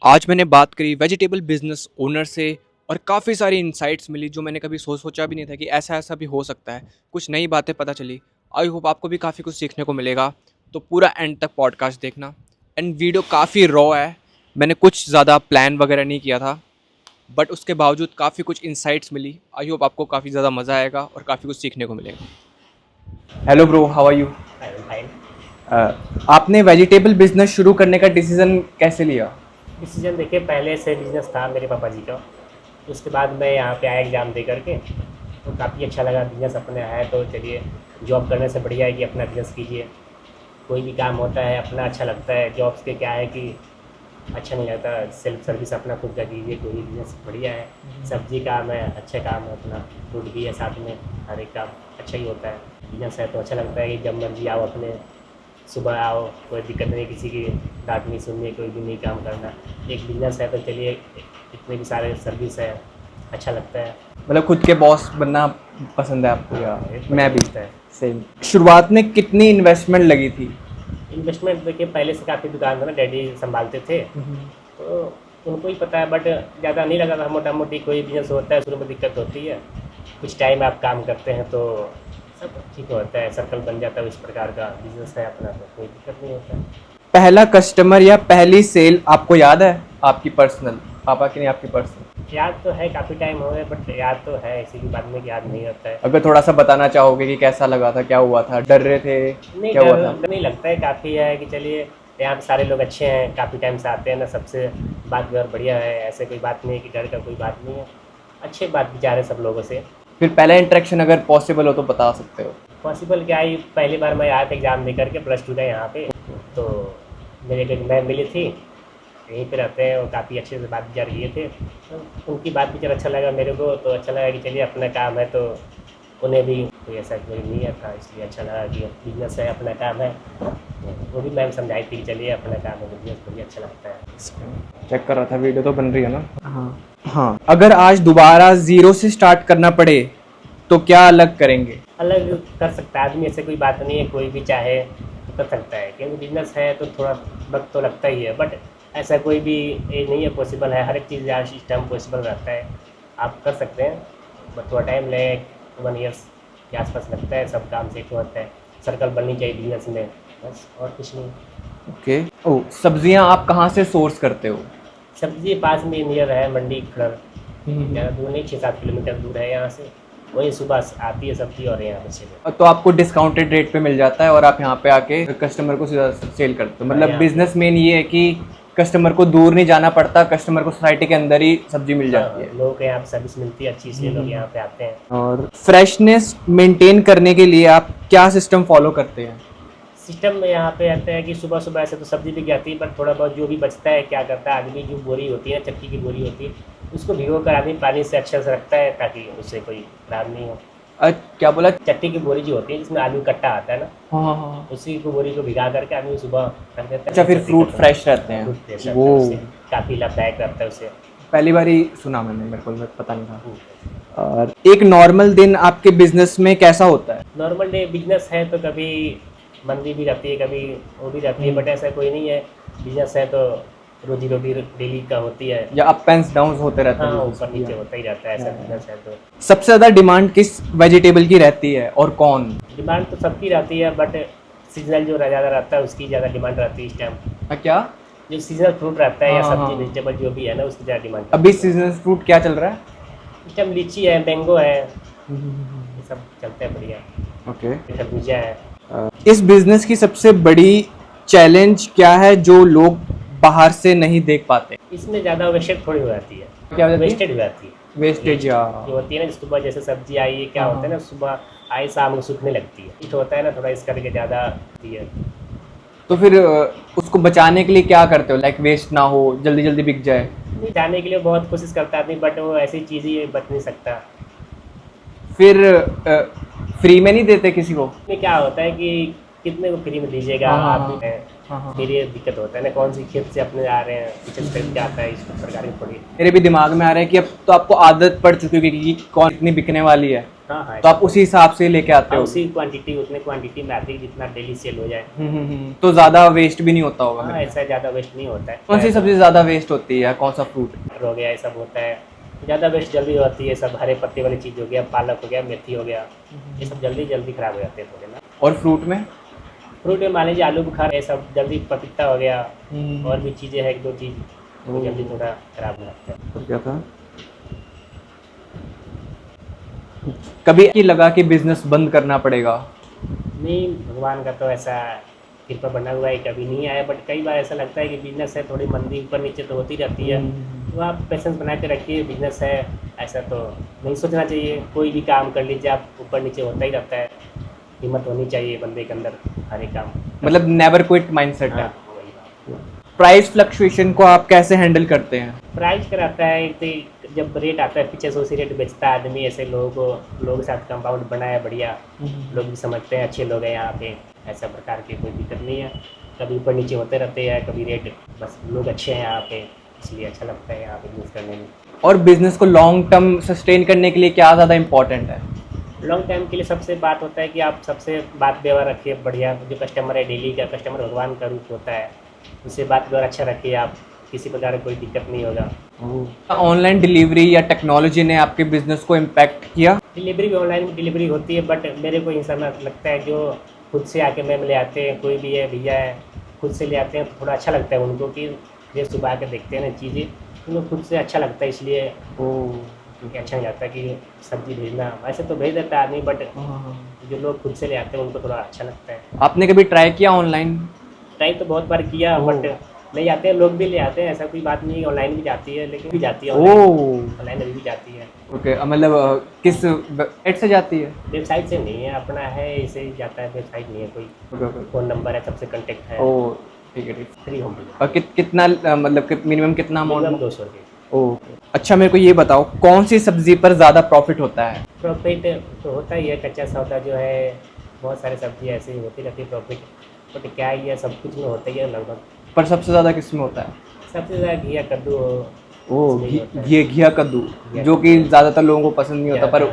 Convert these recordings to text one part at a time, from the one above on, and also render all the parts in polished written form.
आज मैंने बात करी वेजिटेबल बिजनेस ओनर से और काफ़ी सारी इंसाइट्स मिली जो मैंने कभी सोचा भी नहीं था कि ऐसा ऐसा भी हो सकता है। कुछ नई बातें पता चली। आई होप आपको भी काफ़ी कुछ सीखने को मिलेगा। तो पूरा एंड तक पॉडकास्ट देखना। एंड वीडियो काफ़ी रॉ है। मैंने कुछ ज़्यादा प्लान वगैरह नहीं किया था, बट उसके बावजूद काफ़ी कुछ इंसाइट्स मिली। आई होप आपको काफ़ी ज़्यादा मज़ा आएगा और काफ़ी कुछ सीखने को मिलेगा। Hello bro, how are you? Fine. आपने वेजिटेबल बिजनेस शुरू करने का डिसीज़न कैसे लिया? डिसीजन देखिए, पहले से बिजनेस था मेरे पापा जी का। उसके बाद मैं यहाँ पे आया एग्ज़ाम दे करके, तो काफ़ी अच्छा लगा। बिजनेस अपने है तो चलिए, जॉब करने से बढ़िया है कि अपना बिजनेस कीजिए। कोई भी काम होता है अपना अच्छा लगता है। जॉब्स के क्या है कि अच्छा नहीं लगता। सेल्फ सर्विस अपना खुद का कीजिए, कोई भी बिजनेस बढ़िया है। सब्जी काम है, अच्छे काम है, अपना फ्रूट भी है साथ में, हर एक काम अच्छा ही होता है। बिजनेस है तो अच्छा लगता है कि जब मर्जी आओ, अपने सुबह आओ, कोई दिक्कत नहीं, किसी की डांट नहीं सुननी, कोई भी नहीं काम करना। एक बिजनेस है तो चलिए, इतने भी सारे सर्विस है, अच्छा लगता है। मतलब खुद के बॉस बनना पसंद है आपको? या एक मैं भी लगता है। सेम। शुरुआत में कितनी इन्वेस्टमेंट लगी थी? इन्वेस्टमेंट देखिए, पहले से काफ़ी दुकान था ना, डैडी संभालते थे तो उनको ही पता है। बट ज़्यादा नहीं लगा था। मोटा मोटी कोई बिजनेस होता है शुरू में दिक्कत होती है, कुछ टाइम आप काम करते हैं तो सब ठीक होता है, सर्कल बन जाता है। इस प्रकार का बिजनेस है अपना तो कोई दिक्कत नहीं होता है। पहला कस्टमर या पहली सेल आपको याद है? आपकी पर्सनल, पापा की नहीं, आपकी पर्सनल? याद तो है, काफ़ी टाइम हो गया, बट याद तो है, ऐसी की बात में कि याद नहीं होता है। अगर थोड़ा सा बताना चाहोगे कि कैसा लगा था, क्या हुआ था, डर रहे थे, नहीं, क्या हुआ था? डर नहीं लगता है। काफ़ी है कि चलिए, यहाँ पे सारे लोग अच्छे हैं, काफ़ी टाइम से आते हैं ना, सबसे बात व्यवहार बढ़िया है। ऐसे कोई बात नहीं है कि डर का कोई बात नहीं है। अच्छे बात विचार है सब लोगों से। फिर पहला इंटरेक्शन अगर पॉसिबल हो तो बता सकते हो। पॉसिबल क्या ही, पहली बार मैं आया था एग्ज़ाम दे करके, +2 का यहाँ पे। तो मेरे एक मैम मिली थी, यहीं पे रहते हैं, और काफ़ी अच्छे से बात विचार किए थे। तो उनकी बात विचार अच्छा लगा मेरे को, तो अच्छा लगा कि चलिए अपना काम है तो उन्हें भी कोई ऐसा कोई नहीं था, इसलिए अच्छा लगा कि बिजनेस है, अपना काम है। वो भी मैम समझाई थी कि चलिए अपना काम है, बिजनेस मुझे अच्छा लगता है। चेक कर रहा था, वीडियो तो बन रही है ना? हाँ हाँ। अगर आज दोबारा जीरो से स्टार्ट करना पड़े तो क्या अलग करेंगे? अलग कर सकता है आदमी, ऐसे कोई बात नहीं है, कोई भी चाहे तो कर सकता है, क्योंकि बिजनेस है तो थोड़ा वक्त तो लगता ही है। बट ऐसा कोई भी एज नहीं है, पॉसिबल है, हर एक चीज़ आज इस टाइम पॉसिबल रहता है। आप कर सकते हैं, बट थोड़ा टाइम लगेगा, 1 ईयर्स के आसपास लगता है, सब काम से होता है। सर्कल बननी चाहिए बिजनेस में, बस और कुछ नहीं। ओके। ओ, सब्जियां आप कहाँ से सोर्स करते हो? सब्जी पास में नियर है, मंडी खड़र, ज़्यादा दूर नहीं, 6-7 किलोमीटर दूर है यहाँ से। वही सुबह आती है सब्जी और यहाँ से। तो आपको डिस्काउंटेड रेट पे मिल जाता है और आप यहाँ पे आके कस्टमर को सीधा सेल करते हो। मतलब यहाँ बिजनेस मेन ये है कि कस्टमर को दूर नहीं जाना पड़ता, कस्टमर को सोसाइटी के अंदर ही सब्जी मिल जाती है। लोगों के यहाँ पे सर्विस मिलती है अच्छी, इसलिए लोग यहाँ पे आते हैं। और फ्रेशनेस मेंटेन करने के लिए आप क्या सिस्टम फॉलो करते हैं? सिस्टम में यहाँ पे आता है कि सुबह सुबह ऐसे तो सब्जी बिक जाती है, पर थोड़ा बहुत जो भी बचता है क्या करता है आदमी, जो बोरी होती है, चक्की की बोरी होती है, उसको भिगो कर आदमी पानी से अच्छे से रखता है, ताकि उससे कोई खराब नहीं हो। क्या बोला? चक्की की बोरी जो होती है जिसमें आलू कट्टा आता है ना, हाँ हाँ हाँ। उसी को बोरी को भिगा करके आदमी सुबह रख देता है। अच्छा, फिर फ्रूट फ्रेश रहते हैं? फ्रूट फ्रेश रहता वो है, उससे काफ़ी लाभदायक रहता है उससे। पहली बार ही सुना मैंने, मेरे को पता नहीं था। और एक नॉर्मल दिन आपके बिजनेस में कैसा होता है? नॉर्मल डे बिजनेस है तो कभी मंदी भी रहती है, कभी वो भी रहती है, बट ऐसा कोई नहीं है। बिजनेस है तो रोजी रोटी डेली का होती है। या अप एंड डाउन होते रहते हाँ, हैं? ऊपर नीचे होता ही रहता है, ऐसा बिजनेस है तो। सबसे ज़्यादा डिमांड किस वेजिटेबल की रहती है और कौन? डिमांड तो सबकी रहती है, बट सीजनल जो ज़्यादा रहता है उसकी ज़्यादा डिमांड रहती है इस टाइम। क्या? जो सीजनल फ्रूट रहता है या हाँ, सब्जी हाँ। वेजिटेबल जो भी है ना, उसकी ज़्यादा डिमांड। अभी सीजनल फ्रूट क्या चल रहा है? इस टाइम लीची है, मैंगो है, ये सब चलते हैं बढ़िया। ओके। खरबूजा है। इस बिजनेस की सबसे बड़ी चैलेंज क्या है जो लोग बाहर से नहीं देख पाते? इसमें ज़्यादा वेस्टेज थोड़ी हो जाती है। क्या हो जाती है? वेस्टेज हो जाती है। वेस्टेज, या जो होती है ना, सुबह जैसे सब्जी आई है, क्या हाँ, होता है ना, सुबह आई शाम को सूखने लगती है, इट होता है ना थोड़ा, इस करके ज़्यादा होती है। तो फिर उसको बचाने के लिए क्या करते हो? लाइक वेस्ट ना हो, जल्दी जल्दी बिक जाए। नहीं, जाने के लिए बहुत कोशिश करता है आदमी, बट वो ऐसी चीज़ ही बच नहीं सकता। फिर फ्री में नहीं देते किसी को? इसमें क्या होता है कि कितने को फ्री में दीजिएगा हाँ, आप भी। हाँ। फिर ये दिक्कत होता है ना, कौन सी खेत से अपने आ रहे हैं, पीछे से खरीद के आता है, इस प्रकार की थोड़ी। मेरे भी दिमाग में आ रहा है कि अब तो आपको आदत पड़ चुकी होगी कि कौन कितनी बिकने वाली है। हाँ हाँ, तो आप उसी हिसाब से लेके आते हाँ हो। उसी क्वांटिटी उतने क्वांटिटी में आती है जितना डेली सेल हो जाए। तो ज़्यादा वेस्ट भी नहीं होता होगा हाँ, मेरे ख्याल। ऐसा ज़्यादा वेस्ट नहीं होता कौन सी है। सब्ज़ी ज़्यादा वेस्ट होती है, कौन सा फ्रूट? टमाटर हो गया, ये सब होता है। ज़्यादा वेस्ट जल्दी होती है, सब हरे पत्ते वाली चीज़ हो गया, पालक हो गया, मेथी हो गया, ये सब जल्दी जल्दी खराब हो जाते हैं थोड़े ना। और फ्रूट में? फ्रूट में मान लीजिए आलू बुखारा, ये सब जल्दी, पपीता हो गया, और भी चीज़ें हैं एक दो चीज़ वो जल्दी थोड़ा खराब हो जाता है। और क्या था? कभी ये लगा कि बिजनेस बंद करना पड़ेगा? नहीं, भगवान का तो ऐसा कृपा बना हुआ है, कभी नहीं आया, बट कई बार ऐसा लगता है कि बिजनेस है, थोड़ी मंदी ऊपर नीचे तो होती रहती है। तो आप पेशेंस बना के रखिए, बिजनेस है, ऐसा तो नहीं सोचना चाहिए। कोई भी काम कर लीजिए आप, ऊपर नीचे होता ही रहता है। हिम्मत होनी चाहिए बंदे के अंदर, हर एक काम। मतलब नेवर क्विट माइंडसेट है। हाँ, वही बात। प्राइस फ्लक्चुएशन को आप कैसे हैंडल करते हैं? प्राइस का रहता है कि जब रेट आता है पीछे से उसी रेट बेचता है आदमी। ऐसे लोगों के साथ कंपाउंड बनाया बढ़िया, लोग भी समझते हैं अच्छे लोग हैं यहाँ पे, ऐसा प्रकार की कोई दिक्कत नहीं है। कभी ऊपर नीचे होते रहते हैं, कभी रेट, बस लोग अच्छे हैं यहाँ पे, इसलिए अच्छा लगता है यहाँ पे बिजनेस करने में। और बिजनेस को लॉन्ग टर्म सस्टेन करने के लिए क्या ज़्यादा इम्पोर्टेंट है? लॉन्ग टाइम के लिए सबसे बात होता है कि आप सबसे बात व्यवहार रखिए बढ़िया। जो कस्टमर है, डेली का कस्टमर भगवान का रूप होता है, उससे बात व्यवहार अच्छा रखिए आप, किसी प्रकार की कोई दिक्कत नहीं होगा। ऑनलाइन डिलीवरी या टेक्नोलॉजी ने आपके बिजनेस को इम्पैक्ट किया? डिलीवरी भी ऑनलाइन डिलीवरी होती है, बट मेरे को इन समय लगता है जो खुद से आके मैम ले आते हैं, कोई भी है भैया है, खुद से ले आते हैं तो थोड़ा अच्छा लगता है उनको कि ये सुबह आके देखते हैं ना चीज़ें, उनको खुद से अच्छा लगता है, इसलिए कि अच्छा नहीं लगता कि सब्जी भेजना। वैसे तो भेज देता है आदमी, बट जो लोग खुद से ले आते हैं उनको थोड़ा अच्छा लगता है। आपने कभी ट्राई किया ऑनलाइन? ट्राई तो बहुत बार किया, बट नहीं आते हैं, लोग भी ले आते हैं, ऐसा कोई बात नहीं। ऑनलाइन भी जाती है, लेकिन भी जाती है ऑनलाइन अभी भी जाती है। ओके, मतलब किस वेबसाइट से जाती है? वेबसाइट से नहीं है, अपना है, इसे ही जाता है, वेबसाइट नहीं है कोई। फ़ोन नंबर है, सबसे कांटेक्ट है। ओ ठीक है, ठीक। Free home delivery. और कितना मतलब मिनिमम कितना अमाउंट? मिनिमम 200 रुपये। ओके। अच्छा, मेरे को ये बताओ कौन सी सब्जी पर ज़्यादा प्रॉफिट होता है? प्रॉफिट तो होता ही है, कच्चा सौदा जो है, बहुत सारे सब्जी ऐसे ही होती रहती है प्रॉफिट, बट क्या ही है, सब कुछ में होता ही है लगभग। पर सबसे ज़्यादा किस में होता है? सबसे ज़्यादा घिया कद्दू हो, ओ इसमें ही होता है। घिया कद्दू, घिया जो कि ज़्यादातर लोगों को पसंद नहीं होता, पर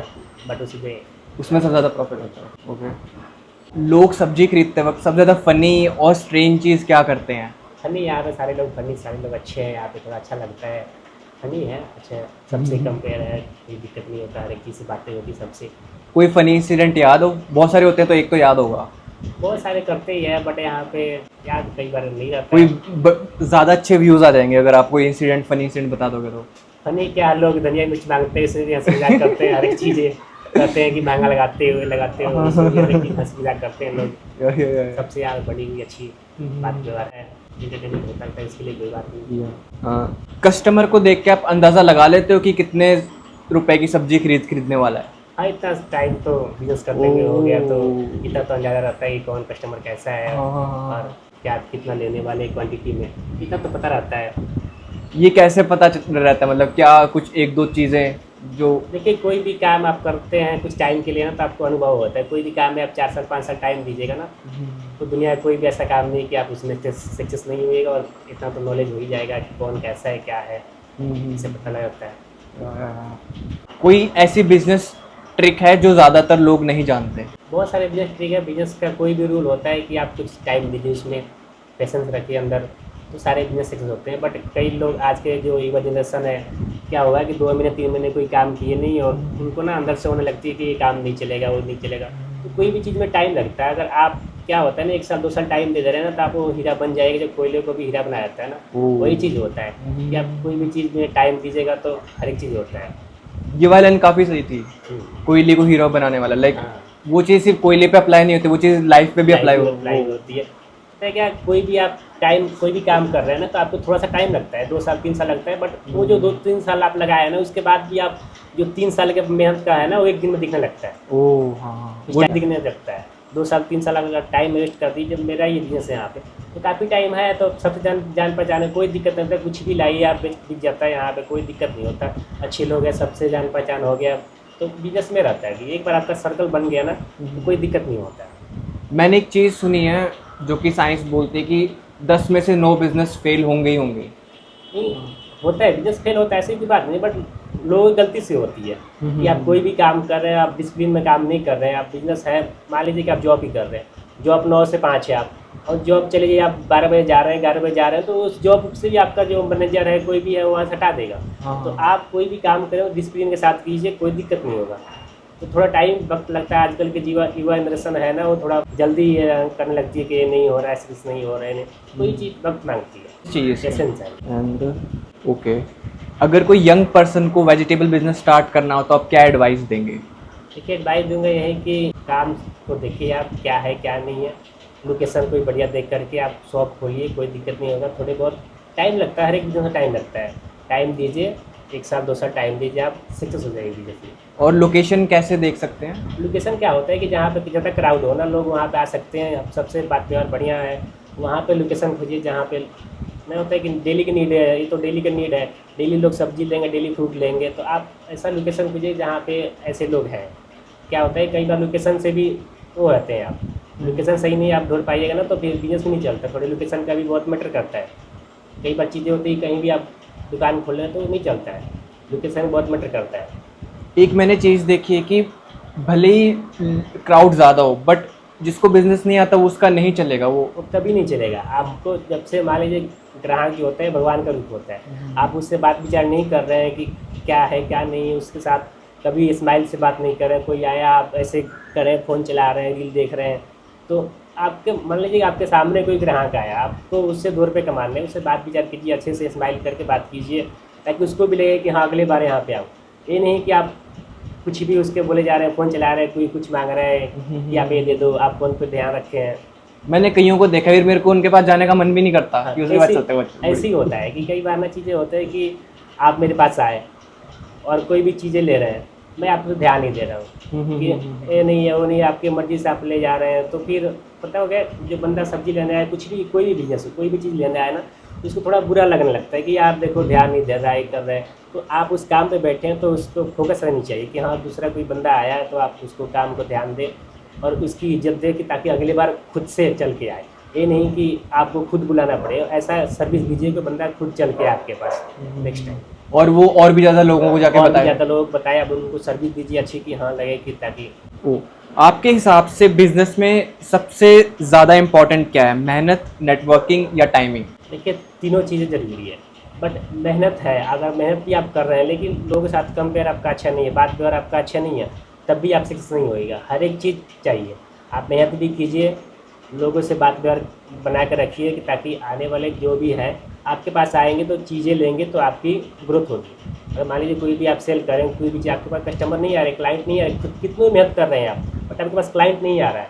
बट उसी में उसमें सबसे ज़्यादा प्रॉफिट होता है। ओके। लोग सब्जी खरीदते वक्त सबसे ज़्यादा फ़नी और स्ट्रेंज चीज़ क्या करते हैं? फनी, यहाँ पे सारे लोग फनी, सारे लोग अच्छे हैं यहाँ पे, थोड़ा अच्छा लगता है। फनी है, अच्छा, सबसे कंपेयर है, कोई दिक्कत नहीं होता, हर एक चीज़ से बातें होती सबसे। कोई फ़नी इंसिडेंट याद हो? बहुत सारे होते हैं तो एक तो याद होगा। बहुत सारे करते ही है, बट यहाँ पे याद कई बार नहीं रहता कोई है। ज़्यादा अच्छे व्यूज़ आ जाएंगे अगर आप कोई इंसिडेंट फ़नी इंसिडेंट बता दोगे तो। फनी क्या, लोग धनिया मिर्च मांगते हैं, इसलिए हंसी मजाक करते हैं, हर एक चीज़ें कहते हैं कि महंगा लगाते हुए इसलिए हर एक चीज़ हंसी मजाक करते हैं लोग। सबसे यार बड़ी हुई अच्छी बात व्यवहार है, इंटरटेनमेंट होता है, इसके लिए कोई बात नहीं। कस्टमर को देख के आप अंदाज़ा लगा लेते हो कि कितने रुपए की सब्जी खरीदने वाला है? हाँ, इतना टाइम तो बिजनेस करने में हो गया, तो इतना तो अंदाजा रहता है कि कौन कस्टमर कैसा है और क्या कितना लेने वाले क्वांटिटी में, इतना तो पता रहता है। ये कैसे पता रहता है, मतलब क्या कुछ एक दो चीज़ें जो? देखिए, कोई भी काम आप करते हैं कुछ टाइम के लिए ना, तो आपको अनुभव होता है। कोई भी काम में आप 4 साल 5 साल टाइम दीजिएगा ना, तो दुनिया में कोई भी ऐसा काम नहीं कि आप उसमें सक्सेस नहीं हुएगा, और इतना तो नॉलेज हो ही जाएगा कि कौन कैसा है क्या है, इससे पता लग जाता है। कोई ऐसी बिजनेस ट्रिक है जो ज़्यादातर लोग नहीं जानते? बहुत सारे बिजनेस ट्रिक है। बिजनेस का कोई भी रूल होता है कि आप कुछ टाइम दीजिए, उसमें पेशेंस रखिए अंदर, तो सारे बिजनेस सक्सेस होते हैं। बट कई लोग आज के जो युवा जनरेशन है, क्या हुआ है कि 2 महीने 3 महीने कोई काम किए नहीं, और उनको ना अंदर से होने लगती है कि ये काम नहीं चलेगा, वो नहीं चलेगा। तो कोई भी चीज़ में टाइम लगता है। अगर आप, क्या होता है ना, 1 साल 2 साल टाइम दे दे रहे हैं ना, तो आप वो हीरा बन जाएगा। जब कोयले को भी हीरा बनाया जाता है ना, वही चीज़ होता है कि आप कोई भी चीज़ में टाइम दीजिएगा तो हर एक चीज़ होता है। ये वाला लाइन काफ़ी सही थी, कोयले को हीरो बनाने वाला। लाइक हाँ, वो चीज़ सिर्फ कोयले पे अप्लाई नहीं होती, वो चीज़ लाइफ पे भी अप्लाई होती है। तो क्या, कोई भी आप टाइम, कोई भी काम कर रहे हैं ना, तो आपको थोड़ा सा टाइम लगता है, 2 साल 3 साल लगता है। बट वो जो 2-3 साल आप लगाए हैं ना, उसके बाद भी आप जो 3 साल के मेहनत का है ना, वो 1 दिन में दिखने लगता है। ओह हाँ, वो दिखने लगता है। 2 साल 3 साल अगर टाइम वेस्ट कर दीजिए, मेरा ये बिजनेस है यहाँ पे, तो काफ़ी टाइम है, तो सबसे जान पहचान है, कोई दिक्कत नहीं होता। कुछ भी लाइए आप, बिक जाता है यहाँ पे, कोई दिक्कत नहीं होता। अच्छे लोग हैं, सबसे जान पहचान हो गया, तो बिजनेस में रहता है कि एक बार आपका सर्कल बन गया ना, तो कोई दिक्कत नहीं होता है। मैंने एक चीज़ सुनी है जो कि साइंस बोलती है कि 10 में से 9 बिजनेस फेल होंगे ही होंगे। नहीं होता है, बिजनेस फेल होता है ऐसी कोई बात नहीं, बट लोगों की गलती से होती है कि आप कोई भी काम कर रहे हैं, आप डिसिप्लिन में काम नहीं कर रहे हैं, आप बिजनेस है, मान लीजिए कि आप जॉब ही कर रहे हैं, जॉब 9 से 5 है आप, और जॉब चले जाइए आप 12 बजे जा रहे हैं, 11 बजे जा रहे हैं, तो उस जॉब से भी आपका जो मैनेजर है कोई भी है वहाँ से हटा देगा। हाँ, तो आप कोई भी काम करें डिसिप्लिन के साथ कीजिए, कोई दिक्कत नहीं होगा। तो थोड़ा टाइम वक्त लगता है, आजकल के युवा युवा जनरेशन है ना, वो थोड़ा जल्दी करने लगती है कि ये नहीं हो रहा है, ऐसे नहीं हो रहा है, नहीं कोई चीज़ वक्त मांगती है, चाहिए पेशेंस है। एंड ओके, अगर कोई यंग पर्सन को वेजिटेबल बिजनेस स्टार्ट करना हो तो आप क्या एडवाइस देंगे? देखिए एडवाइस दूंगा यही कि काम को देखिए आप क्या है क्या नहीं है, लोकेशन कोई बढ़िया देख करके आप शॉप खोलिए, कोई दिक्कत नहीं होगा। थोड़े बहुत टाइम लगता है, हर एक बिजनेस में टाइम लगता है, टाइम दीजिए, 1 साल 2 साल टाइम दीजिए, आप सक्सेस हो जाएगी बिजनेस में। और लोकेशन कैसे देख सकते हैं? लोकेशन क्या होता है कि जहाँ पे ज़्यादा क्राउड हो ना, लोग वहाँ पे आ सकते हैं। अब सबसे बात व्यवहार बढ़िया है, वहाँ पे लोकेशन खोजिए जहाँ पे नहीं होता है कि डेली की नीड है, ये तो डेली का नीड है, डेली लोग सब्जी लेंगे, डेली फ्रूट लेंगे, तो आप ऐसा लोकेशन खोजिए जहाँ पे ऐसे लोग हैं। क्या होता है कई बार लोकेशन से भी वो रहते हैं, आप लोकेशन सही नहीं आप ढूंढ पाइएगा ना तो फिर बिजनेस भी नहीं चलता। थोड़े लोकेशन का भी बहुत मैटर करता है। कई बार चीज़ें होती है कहीं भी आप दुकान खोल रहे हैं तो नहीं चलता है, लोकेशन बहुत मैटर करता है। एक मैंने चीज़ देखी है कि भले ही क्राउड ज़्यादा हो बट जिसको बिजनेस नहीं आता वो उसका नहीं चलेगा वो। वो कभी नहीं चलेगा। आपको जब से मान लीजिए ग्राहक जो होता है भगवान का रूप होता है, आप उससे बात विचार नहीं कर रहे हैं कि क्या है क्या नहीं है, उसके साथ कभी स्माइल से बात नहीं कर रहे हैं। कोई आया आप ऐसे करें, फ़ोन चला रहे हैं, रील देख रहे हैं, तो आपके मान लीजिए आपके सामने कोई ग्राहक आया, आपको उससे 2 रुपये कमाने हैं, उससे बात विचार कीजिए, अच्छे से स्माइल करके बात कीजिए, ताकि उसको भी लगे कि हाँ अगले बार यहाँ पे आओ। ये नहीं कि आप कुछ भी उसके बोले जा रहे हैं, फ़ोन चला रहे हैं, कोई कुछ मांग रहा है कि आप ये दे दो, आप फ़ोन पे ध्यान रखे हैं। मैंने कईयों को देखा फिर मेरे को उनके पास जाने का मन भी नहीं करता हाँ, कि उसके पास चलते हुए ऐसे ही होता है कि कई बार ना चीज़ें होता है कि आप मेरे पास आए और कोई भी चीज़ें ले रहे हैं, मैं आपको ध्यान नहीं दे रहा हूँ कि ये नहीं है वो नहीं है, आपकी मर्ज़ी से आप ले जा रहे हैं। तो फिर पता हो गया जो बंदा सब्ज़ी लेने आया, कुछ भी कोई भी बिजनेस हो, कोई भी चीज़ लेने आया ना, तो उसको थोड़ा बुरा लगने लगता है कि यार देखो ध्यान नहीं दे रहा है, कर रहे हैं। तो आप उस काम पे बैठे हैं तो उसको फोकस रहनी चाहिए कि हाँ दूसरा कोई बंदा आया है तो आप उसको काम को ध्यान दें और उसकी इज्जत दें कि ताकि अगली बार खुद से चल के आए। ये नहीं कि आपको खुद बुलाना पड़े, ऐसा सर्विस दीजिए कि बंदा खुद चल के आपके पास नेक्स्ट टाइम, और वो और भी ज़्यादा लोगों को जाके और भी बताए। ज़्यादा लोग बताए। अब उनको सर्विस दीजिए अच्छी कि हाँ लगे कि ताकि ओ, आपके हिसाब से बिजनेस में सबसे ज़्यादा इम्पोर्टेंट क्या है, मेहनत, नेटवर्किंग या टाइमिंग? देखिए तीनों चीज़ें ज़रूरी है, बट मेहनत है, अगर मेहनत भी आप कर रहे हैं लेकिन लोगों के साथ कंपेयर आपका अच्छा नहीं है, बात व्यवहार आपका अच्छा नहीं है, तब भी आप सक्सेस नहीं होएगा। हर एक चीज़ चाहिए, आप मेहनत भी कीजिए, लोगों से बात व्यवहार बना कर रखिए कि ताकि आने वाले जो भी है आपके पास आएंगे तो चीज़ें लेंगे तो आपकी ग्रोथ होगी। अगर मान लीजिए कोई भी आप सेल करें, कोई भी चीज़ आपके पास कस्टमर नहीं आ रहे, क्लाइंट नहीं आ रहे, कितनी मेहनत कर रहे हैं आप, बट आपके पास क्लाइंट नहीं आ रहा है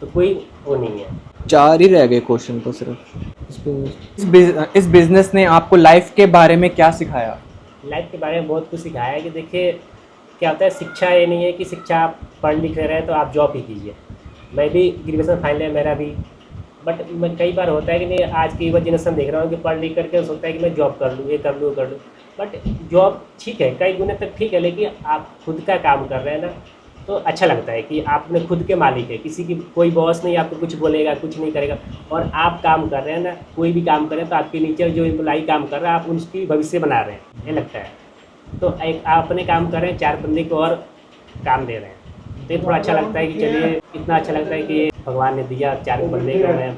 तो कोई वो नहीं है। 4 ही रह गए क्वेश्चन तो सिर्फ। इस बिजनेस ने आपको लाइफ के बारे में क्या सिखाया? लाइफ के बारे में बहुत कुछ सिखाया है कि देखिए क्या होता है, शिक्षा ये नहीं है कि शिक्षा आप पढ़ लिख रहे हैं तो आप जॉब ही कीजिए। मैं भी ग्रेजुएशन फाइनल है मेरा भी, बट मैं कई बार होता है कि नहीं, आज की युवा जनरेशन देख रहा हूँ कि पढ़ लिख करके सोचता है कि मैं जॉब कर लूँ, ये कर लूँ, वो कर लूँ। बट जॉब ठीक है, कई गुने तक ठीक है, लेकिन आप खुद का काम कर रहे हैं ना तो अच्छा लगता है कि आपने खुद के मालिक है, किसी की कोई बॉस नहीं आपको कुछ बोलेगा, कुछ नहीं करेगा। और आप काम कर रहे हैं ना, कोई भी काम कर रहे हैं तो आपके नीचे जो एम्प्लॉई काम कर रहा है आप उसकी भविष्य बना रहे हैं, ये लगता है। तो एक आप अपने काम कर रहे हैं, 4 बंदे को और काम दे रहे हैं, तो ये थोड़ा अच्छा लगता है कि चलिए इतना अच्छा लगता है कि ये भगवान ने दिया, 4 बंदे को मैं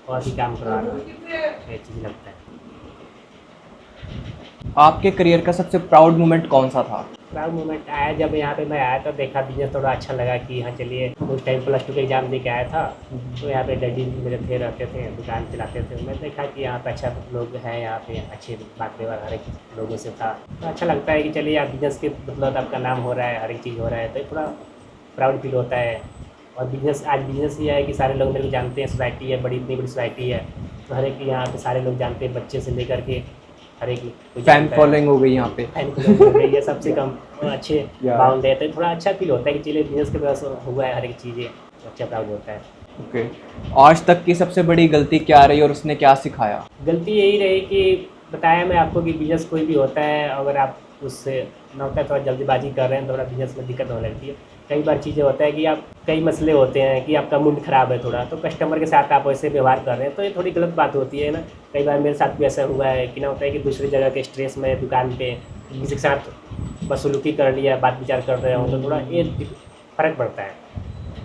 और भी काम करवा रहा हूँ, ये चीज़ लगता है। आपके करियर का सबसे प्राउड मोमेंट कौन सा था? प्राउड मोमेंट आया जब यहाँ पे मैं आया तो देखा बिजनेस थोड़ा अच्छा लगा कि हाँ चलिए, उस टाइम +2 का एग्ज़ाम दे के आया था, तो यहाँ पे डैडी मेरे थे, रहते थे, दुकान चलाते थे। मैं देखा कि यहाँ पे अच्छा लोग हैं, यहाँ पे अच्छे बात व्यवहार हर एक लोगों से था, तो अच्छा लगता है कि चलिए आप बिजनेस के मतलब आपका नाम हो रहा है, हर एक चीज़ हो रहा है, तो थोड़ा प्राउड फील होता है। और बिजनेस आज बिजनेस ये है कि सारे लोग मेरे को जानते हैं, सोसाइटी है बड़ी, इतनी बड़ी सोसाइटी है, तो हर एक यहाँ पे सारे लोग जानते हैं, बच्चे से लेकर के हर एक फैन फॉलोइंग हो गई यहाँ पे। फैन फॉलोइंग हो गई है, सबसे कम अच्छे यार। बाउंड है, तो थोड़ा अच्छा फील होता है कि चलिए बिजनेस के वजह से हुआ है हर एक चीज़ें, अच्छा प्राउड होता है। ओके, आज तक की सबसे बड़ी गलती क्या रही और उसने क्या सिखाया? गलती यही रही कि बताया मैं आपको कि बिजनेस कोई भी होता है, अगर आप उससे ना होता है थोड़ा जल्दीबाजी कर रहे हैं तो थोड़ा बिजनेस में दिक्कत होने लगती है। कई बार चीज़ें होता है कि आप कई मसले होते हैं कि आपका मूड ख़राब है थोड़ा, तो कस्टमर के साथ आप वैसे व्यवहार कर रहे हैं तो ये थोड़ी गलत बात होती है ना। कई बार मेरे साथ भी ऐसा हुआ है कि ना, होता है कि दूसरी जगह के स्ट्रेस में दुकान पे किसी के साथ बसुल्की कर लिया, बात विचार कर रहे हो, तो थोड़ा ये फ़र्क पड़ता है।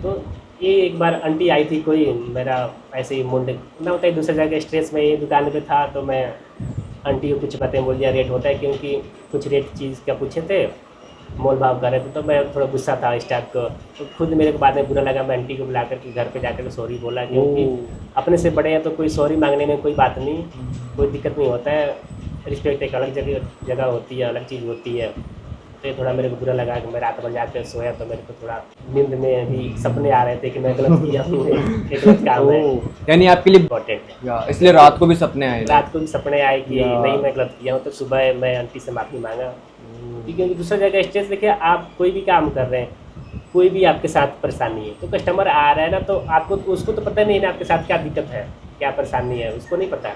तो ये एक बार आंटी आई थी कोई, मेरा ऐसे ही मूड ना, होता है दूसरी जगह स्ट्रेस में ये दुकान पे था, तो मैं आंटी को कुछ बातें बोल दिया, रेट होता है क्योंकि कुछ रेट चीज़ का पूछे थे, मोल भाव कर रहे थे, तो मैं थोड़ा गुस्सा था इस टाइप को। तो खुद मेरे को बाद में बुरा लगा, मैं आंटी को बुला कर के घर पे जाकर के सॉरी बोला, क्योंकि अपने से बड़े हैं तो कोई सॉरी मांगने में कोई बात नहीं, कोई दिक्कत नहीं होता है। रिस्पेक्ट एक अलग जगह जगह होती है, अलग चीज़ होती है। तो ये थोड़ा मेरे को बुरा लगा कि मैं रात भर जाकर सोया, तो मेरे को थोड़ा नींद में भी सपने आ रहे थे कि मैं गलत किया हूँ, ये गलत काम है, यानी आपके लिए इम्पोर्टेंट है। या इसलिए रात को भी सपने आए। रात को भी सपने आए कि या। नहीं मैं गलत किया हूँ, तो सुबह मैं आंटी से माफ़ी मांगा। क्योंकि दूसरा जगह स्ट्रेस, देखिए आप कोई भी काम कर रहे हैं, कोई भी आपके साथ परेशानी है, तो कस्टमर आ रहा है ना, तो आपको उसको तो पता नहीं है ना आपके साथ क्या दिक्कत है, क्या परेशानी है, उसको नहीं पता।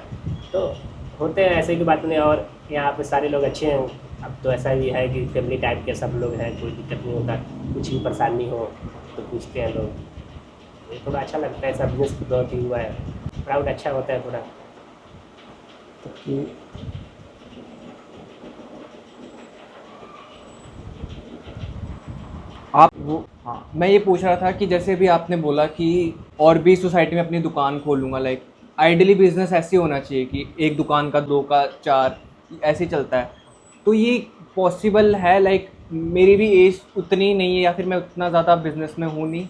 तो होते हैं ऐसे की बात नहीं। और यहाँ पे सारे लोग अच्छे हैं। अब तो ऐसा ही है कि फैमिली टाइप के सब लोग हैं, कोई दिक्कत नहीं होता। कुछ भी परेशानी हो तो पूछते हैं लोग। ये थोड़ा अच्छा लगता है, ऐसा बिजनेस ग्रोथ ही हुआ है, प्राउड अच्छा होता है थोड़ा। आप वो, हाँ मैं ये पूछ रहा था कि जैसे भी आपने बोला कि और भी सोसाइटी में अपनी दुकान खोलूँगा, लाइक आइडियली बिजनेस ऐसे होना चाहिए कि एक दुकान का, दो का, चार, ऐसे ही चलता है। तो ये पॉसिबल है? लाइक मेरी भी एज उतनी नहीं है या फिर मैं उतना ज़्यादा बिजनेस में हूँ नहीं,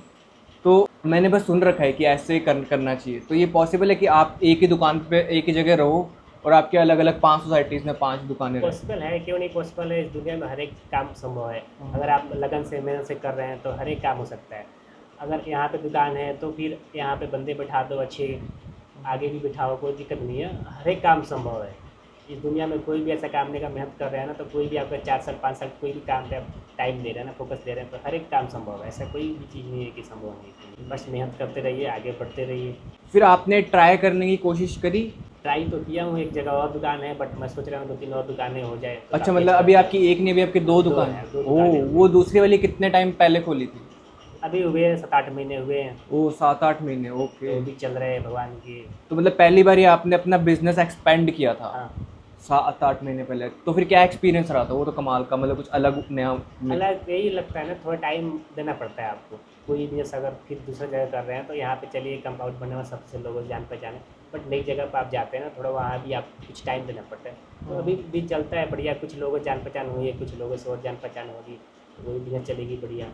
तो मैंने बस सुन रखा है कि ऐसे करना चाहिए। तो ये पॉसिबल है कि आप एक ही दुकान पे एक ही जगह रहो और आपके अलग अलग 5 सोसाइटीज़ में 5 दुकानें रहें? पॉसिबल है, क्यों नहीं पॉसिबल है। इस दुनिया में हर एक काम संभव है। अगर आप लगन से मेहनत से कर रहे हैं तो हर एक काम हो सकता है। अगर यहाँ पे दुकान है तो फिर यहाँ पे बंदे बैठा दो अच्छे, आगे भी बिठाओ, कोई दिक्कत नहीं है, हर एक काम संभव है। इस दुनिया में कोई भी ऐसा काम नहीं का मेहनत कर रहे हैं ना, तो कोई भी आपका 4 साल 5 साल कोई भी काम पे आप टाइम दे रहे हैं ना, फोकस दे रहे हैं, तो हर एक काम संभव है। ऐसा कोई भी चीज़ नहीं है कि संभव नहीं है। बस मेहनत करते रहिए, आगे बढ़ते रहिए। फिर आपने ट्राई करने की कोशिश करी? ट्राई तो किया हूँ, एक जगह और दुकान है, बट मैं सोच रहा हूँ 2-3 और दुकानें हो जाए तो अच्छा, काफ़ी मतलब अच्छा अभी लगता है। आपकी एक नहीं, अभी आपकी 2 दो दुकान है, है। 2 ओह, दुकानें वो दूसरी वाली कितने टाइम पहले खोली थी? अभी हुए हैं, 7-8 महीने हुए हैं, ओह, 7-8 महीने, ओके। तो भी चल रहे हैं भगवान की। तो मतलब पहली बार ही आपने अपना बिजनेस एक्सपेंड किया था हाँ, 7-8 महीने पहले, तो फिर क्या एक्सपीरियंस रहा था? वो तो कमाल का, मतलब कुछ अलग नया अलग यही लगता है ना, थोड़ा टाइम देना पड़ता है आपको। कोई बिजनेस अगर फिर दूसरी जगह कर रहे हैं तो यहाँ पे चलिए कंपाउंड बने हुआ, सबसे लोगों जान पहचान है, बट नई जगह पर आप जाते हैं ना, थोड़ा वहाँ भी आप कुछ टाइम देना पड़ता है। तो अभी भी चलता है बढ़िया, कुछ लोगों जान पहचान हुई है, कुछ लोगों से और जान पहचान होगी, तो वही बिजनेस चलेगी बढ़िया।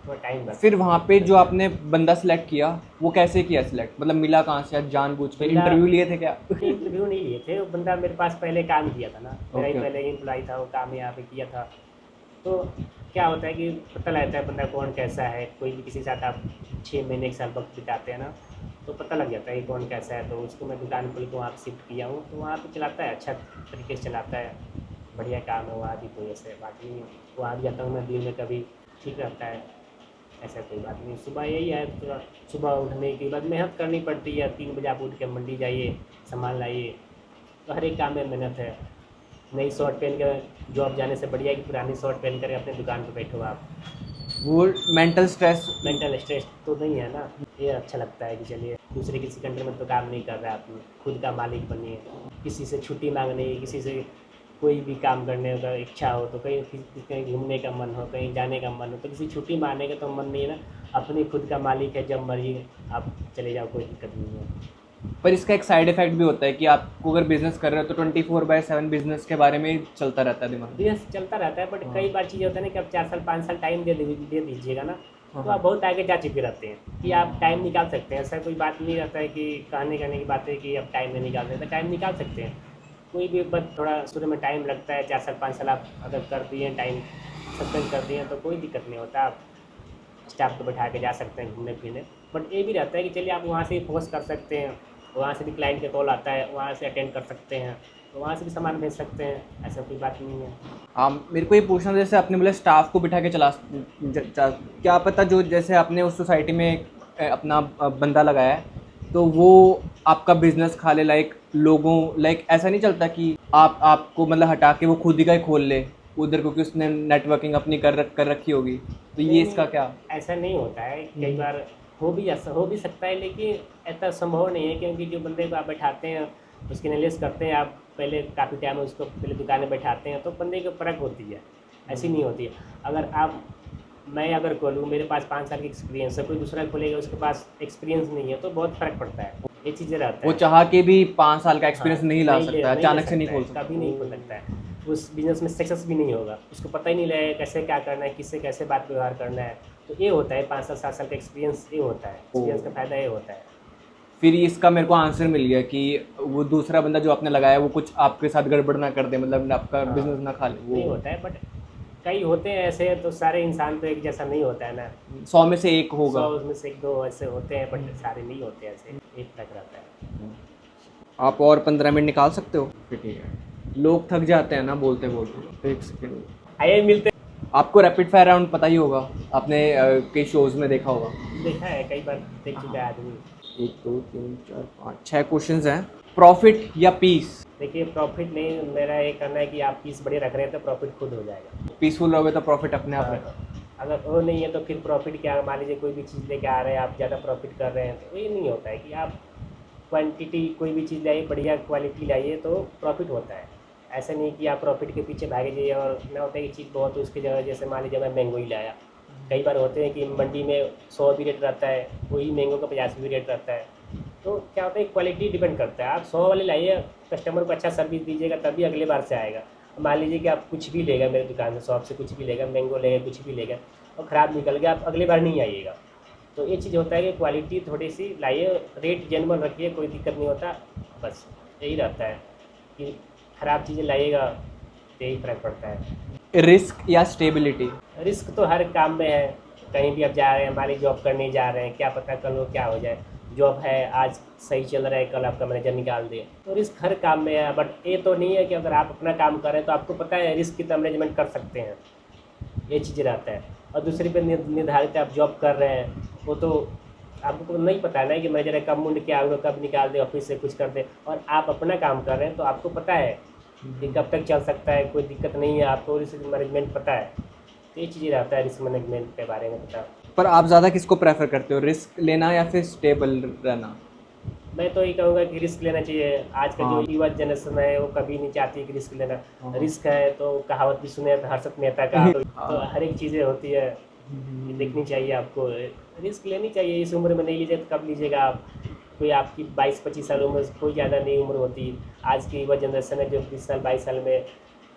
थोड़ा टाइम लगता फिर वहाँ पे जो आपने बंदा सेलेक्ट किया, वो कैसे किया सेलेक्ट? मतलब मिला कहाँ से? जानबूझ कर मिला- इंटरव्यू लिए थे क्या? है। इंटरव्यू नहीं लिए थे, वो बंदा मेरे पास पहले काम किया था ना, मेरा ही Okay. पहले एम्प्लॉय था, वो काम यहाँ पे किया था। तो क्या होता है कि पता लगता है बंदा कौन कैसा है। कोई भी किसी के साथ आप 6 महीने 1 साल वक्त बिताते हैं ना, तो पता लग जाता है कि कौन कैसा है। तो उसको मैं दुकान खोल के वहाँ पर शिफ्ट किया हूँ, तो वहाँ पर चलाता है, अच्छा तरीके से चलाता है, बढ़िया काम है। वहाँ भी कोई ऐसे बात नहीं है, वहाँ भी जाता हूँ मैं दिन में कभी, ठीक रहता है, ऐसा कोई बात नहीं। सुबह यही है, थोड़ा सुबह उठने के बाद मेहनत करनी पड़ती है। 3 बजे आप उठ के मंडी जाइए, सामान लाइए, तो हर एक काम में मेहनत है। नई शर्ट पहन कर जॉब जाने से बढ़िया है कि पुरानी शर्ट पहन कर अपने दुकान पर बैठो आप। वो मेंटल स्ट्रेस। मेंटल स्ट्रेस तो नहीं है ना। ये अच्छा लगता है कि चलिए दूसरे किसी कंट्री में तो काम नहीं कर रहा है, आप खुद का मालिक बनिए। किसी से छुट्टी मांगनी, किसी से कोई भी काम करने का इच्छा हो, तो कहीं कहीं घूमने का मन हो, कहीं जाने का मन हो, तो किसी छुट्टी मारने का तो मन नहीं है ना। अपनी खुद का मालिक है, जब मर्जी आप चले जाओ, कोई दिक्कत नहीं है। पर इसका एक साइड इफेक्ट भी होता है कि आपको अगर बिजनेस कर रहे हो तो 24/7 बिजनेस के बारे में ही चलता रहता है दिमाग। बिजनेस चलता रहता है, बट कई बार चीज़ होता है ना कि आप 4 साल 5 साल टाइम दे दीजिएगा ना, तो आप बहुत आगे जा चुके रहते हैं कि आप टाइम निकाल सकते हैं। ऐसा कोई बात नहीं रहता है कि कहने की बात है कि आप टाइम नहीं निकाल सकते, टाइम निकाल सकते हैं। कोई भी बस थोड़ा शुरू में टाइम लगता है, 4 साल 5 साल आप अगर कर दिए, टाइम सस्पेंड कर दिए, तो कोई दिक्कत नहीं होता। आप स्टाफ को बैठा के जा सकते हैं घूमने फिरने। बट ये भी रहता है कि चलिए आप वहाँ से ही फोकस कर सकते हैं, वहाँ से भी क्लाइंट का कॉल आता है, वहाँ से अटेंड कर सकते हैं, तो वहाँ से भी सामान भेज सकते हैं, ऐसा कोई बात नहीं है। हाँ, मेरे को ये पूछना था, जैसे आपने बोला स्टाफ को बिठा के क्या पता जो जैसे आपने उस सोसाइटी में अपना बंदा लगाया है तो वो आपका बिजनेस खा ले, लाइक लोगों, लाइक ऐसा नहीं चलता कि आपको मतलब हटा के वो खुद ही का ही खोल ले उधर क्योंकि उसने नेटवर्किंग अपनी कर रखी होगी, तो ये इसका क्या? ऐसा नहीं होता है, कई बार हो भी सकता है, लेकिन ऐसा संभव नहीं है, क्योंकि जो बंदे को आप बैठाते हैं, उसकी एनालिसिस करते हैं आप, पहले काफ़ी टाइम उसको पहले दुकान में बैठाते हैं, तो बंदे की परख होती है, ऐसी नहीं होती है। अगर आप मैं अगर खोलूँ, मेरे पास 5 साल की एक्सपीरियंस है, कोई दूसरा खोलेगा उसके पास एक्सपीरियंस नहीं है, तो बहुत फ़र्क पड़ता है, ये चीज़ें रहता वो है। चाह के भी 5 साल का एक्सपीरियंस हाँ, नहीं ला नहीं ले सकता, नहीं ले अचानक से नहीं सकता है, खोल सकता। कभी नहीं खोल सकता है। उस बिज़नेस में सक्सेस भी नहीं होगा, उसको पता ही नहीं लगेगा कैसे क्या करना है, किससे कैसे बात व्यवहार करना है। तो ये होता है 5 साल 7 साल का एक्सपीरियंस, ये होता है, एक्सपीरियंस का फ़ायदा ये होता है। फिर इसका मेरे को आंसर मिल गया कि वो दूसरा बंदा जो आपने लगाया वो कुछ आपके साथ गड़बड़ ना कर दे, मतलब आपका हाँ, बिजनेस ना खा ले नहीं वो। होता है, बट कई होते हैं ऐसे, तो सारे इंसान तो एक जैसा नहीं होता है ना। 100 में से एक 100 होगा। उसमें से 1-2 ऐसे होते हैं, बट सारे नहीं होते ऐसे, एक तक रहता है। आप और 15 मिनट निकाल सकते हो? फिर ठीक है, लोग थक जाते हैं ना बोलते बोलते। एक सेकेंड, आइए मिलते आपको रैपिड फायर राउंड पता ही होगा, आपने कई शोज में देखा होगा। देखा है, कई बार देख चुका है आदमी। 1 2 3 4 5 6 क्वेश्चंस हैं। प्रॉफिट या पीस? देखिए, प्रॉफिट नहीं, मेरा ये कहना है कि आप पीस बड़े रख रहे हैं तो प्रॉफिट खुद हो जाएगा। पीसफुल रहोगे तो प्रॉफिट अपने आप हाँ, रहेगा। अगर वो नहीं है तो फिर प्रॉफिट क्या, मान लीजिए कोई भी चीज़ लेके आ रहे हैं, आप ज़्यादा प्रॉफिट कर रहे हैं, तो ये नहीं होता है कि आप क्वांटिटी कोई भी चीज़ लाइए, बढ़िया क्वालिटी लाइए तो प्रॉफिट होता है। ऐसा नहीं कि आप प्रॉफिट के पीछे भागे जाइए, और ना होता है कि चीज़ बहुत है उसकी जगह, जैसे मान लीजिए मैं मैंगो ही लाया, कई बार होते हैं कि मंडी में 100 भी रेट रहता है, वही मैंगो का 50 भी रेट रहता है। तो क्या होता है, क्वालिटी डिपेंड करता है। आप 100 वाले लाइए, कस्टमर को अच्छा सर्विस दीजिएगा, तभी अगले बार से आएगा। मान लीजिए कि आप कुछ भी लेगा मेरी दुकान से, शॉप से कुछ भी लेगा, मैंगो लेगा, कुछ भी लेगा, और ख़राब निकल गया, आप अगली बार नहीं आइएगा। तो ये चीज़ होता है कि क्वालिटी थोड़ी सी लाइए, रेट जेन्युइन रखिए, कोई दिक्कत नहीं होता। बस यही रहता है कि ख़राब चीज़ें लाइएगा तो यही फ़र्क पड़ता है। रिस्क या स्टेबिलिटी? रिस्क तो हर काम में है, कहीं भी आप जा रहे हैं, हमारी जॉब करने जा रहे हैं, क्या पता कल वो क्या हो जाए। जॉब है, आज सही चल रहा है, कल आपका मैनेजर निकाल दे, तो रिस्क हर काम में है। बट ये तो नहीं है कि अगर आप अपना काम कर रहे हैं तो आपको पता है रिस्क कितना मैनेजमेंट कर सकते हैं, ये चीज़ रहता है। और दूसरी पे निर्धारित आप जॉब कर रहे हैं, वो तो आपको नहीं पता है ना कि मैनेजर कब मुंड के आगे कब निकाल दे, ऑफिस से कुछ कर दे, और आप अपना काम कर रहे हैं तो आपको पता है कि कब तक चल सकता है, कोई दिक्कत नहीं है, आपको रिस्क मैनेजमेंट पता है। तो ये चीज़ें रहता है रिस्क मैनेजमेंट के बारे में पता। पर आप ज़्यादा किसको प्रेफर करते हो, रिस्क लेना या फिर स्टेबल रहना? मैं तो ये कहूँगा कि रिस्क लेना चाहिए। आज का हाँ। जो युवा जनरेशन है वो कभी नहीं चाहती कि रिस्क लेना। हाँ। रिस्क है तो कहावत भी सुने हैं हर्षद मेहता का, तो हर एक चीज़ें होती है, ये देखनी चाहिए आपको। रिस्क लेनी चाहिए, इस उम्र में नहीं लीजिए तो कब लीजिएगा आप। कोई आपकी 22-25 साल उम्र, कोई ज़्यादा नहीं उम्र होती। आज की युवा जनरेशन है जो 20 साल 22 साल में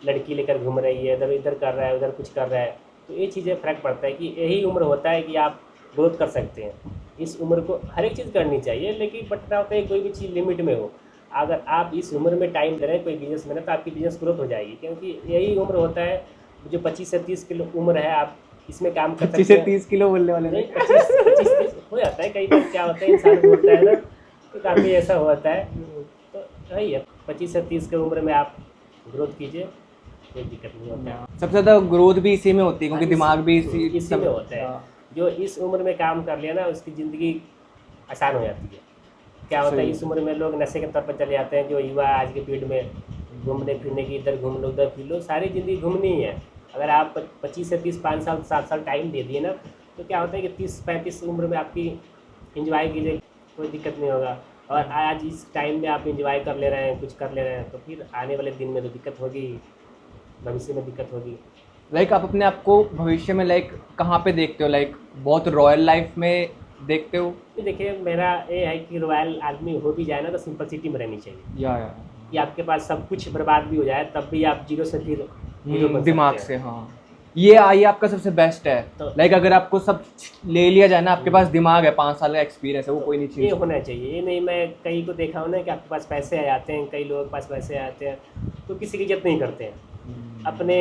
लड़की लेकर घूम रही है, इधर इधर कर रहा है, उधर कुछ कर रहा है। तो ये चीज़ें फ़र्क पड़ता है कि यही उम्र होता है कि आप ग्रोथ कर सकते हैं। इस उम्र को हर एक चीज़ करनी चाहिए, लेकिन बट क्या होता है कोई भी चीज़ लिमिट में हो। अगर आप इस उम्र में टाइम दे रहे हैं कोई बिज़नेस में ना, तो आपकी बिज़नेस ग्रोथ हो जाएगी, क्योंकि यही उम्र होता है जो 25 से 30 किलो उम्र है, आप इसमें काम कर सकते 25 से हैं। 30 किलो बोलने वाले नहीं, ने। 25-30 हो जाता है, कई बार क्या होता है इंसान बोलता है ना, तो काफ़ी ऐसा होता है। तो वही है, 25 से 30 की उम्र में आप ग्रोथ कीजिए, कोई दिक्कत नहीं होता है। सबसे ज़्यादा ग्रोथ भी इसी में होती है क्योंकि दिमाग भी इसी में होता है। जो इस उम्र में काम कर लिया ना, उसकी ज़िंदगी आसान हो जाती है। क्या होता है, इस उम्र में लोग नशे के तौर पर चले जाते हैं, जो युवा आज के पीढ़ी में घूमने फिरने की, इधर घूम लो उधर फिर लो, सारी ज़िंदगी घूमनी ही है। अगर आप 25 से 30 5 साल 7 साल टाइम दे दिए ना, तो क्या होता है कि 30-35 उम्र में आपकी एंजॉय कीजिए, कोई दिक्कत नहीं होगा। और आज इस टाइम में आप एंजॉय कर ले रहे हैं, कुछ कर ले रहे हैं, तो फिर आने वाले दिन में तो दिक्कत होगी, भविष्य में दिक्कत होगी। लाइक आप अपने आप को भविष्य में लाइक कहाँ पे देखते हो, लाइक बहुत रॉयल लाइफ में देखते हो? देखिए, मेरा ये है कि रॉयल आदमी हो भी जाए ना तो सिंपल सिटी में रहनी चाहिए। या कि आपके पास सब कुछ बर्बाद भी हो जाए तब भी आप जीरो से फिर हीरो बन दिमाग सकते से। हैं। हाँ, ये आपका सबसे बेस्ट है। तो लाइक अगर आपको सब ले लिया जाए ना, आपके पास दिमाग है, 5 साल का एक्सपीरियंस है, वो कोई नहीं ये चीज़। होना चाहिए। ये नहीं, मैं कई को देखा हूँ ना कि आपके पास पैसे आ जाते हैं, कई लोगों के पास पैसे आ जाते हैं तो किसी की इज्जत नहीं करते हैं, अपने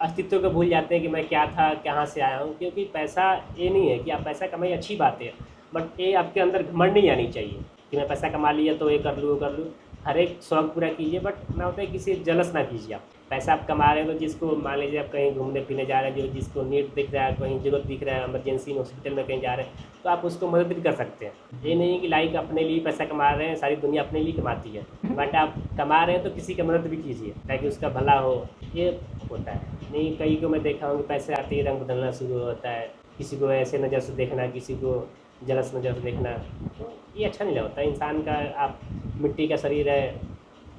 अस्तित्व को भूल जाते हैं कि मैं क्या था, कहाँ से आया हूँ। क्योंकि पैसा ये नहीं है कि आप पैसा कमाई, अच्छी बात है, बट ये आपके अंदर घमंड नहीं आनी चाहिए कि मैं पैसा कमा लिया तो ये कर लूँ वो कर लूँ। हर एक शौक पूरा कीजिए, बट ना होता है किसी जलस ना कीजिए आप। पैसा आप कमा रहे हो तो जिसको मान लीजिए आप कहीं घूमने फिरने जा रहे हैं, जो जिसको नीड दिख रहा है, कहीं ज़रूरत दिख रहा है, इमरजेंसी में हॉस्पिटल में कहीं जा रहे हैं, तो आप उसको मदद भी कर सकते हैं। ये नहीं कि लाइक अपने लिए पैसा कमा रहे हैं, सारी दुनिया अपने लिए कमाती है, बट आप कमा रहे हैं तो किसी की मदद भी कीजिए ताकि उसका भला हो। ये होता है। नहीं, कई को मैं देखा हूँ कि पैसे आते ही रंग बदलना शुरू होता है, किसी को ऐसे नज़र से देखना, किसी को जलस नज़र से देखना, तो ये अच्छा नहीं लगता। इंसान का आप मिट्टी का शरीर है,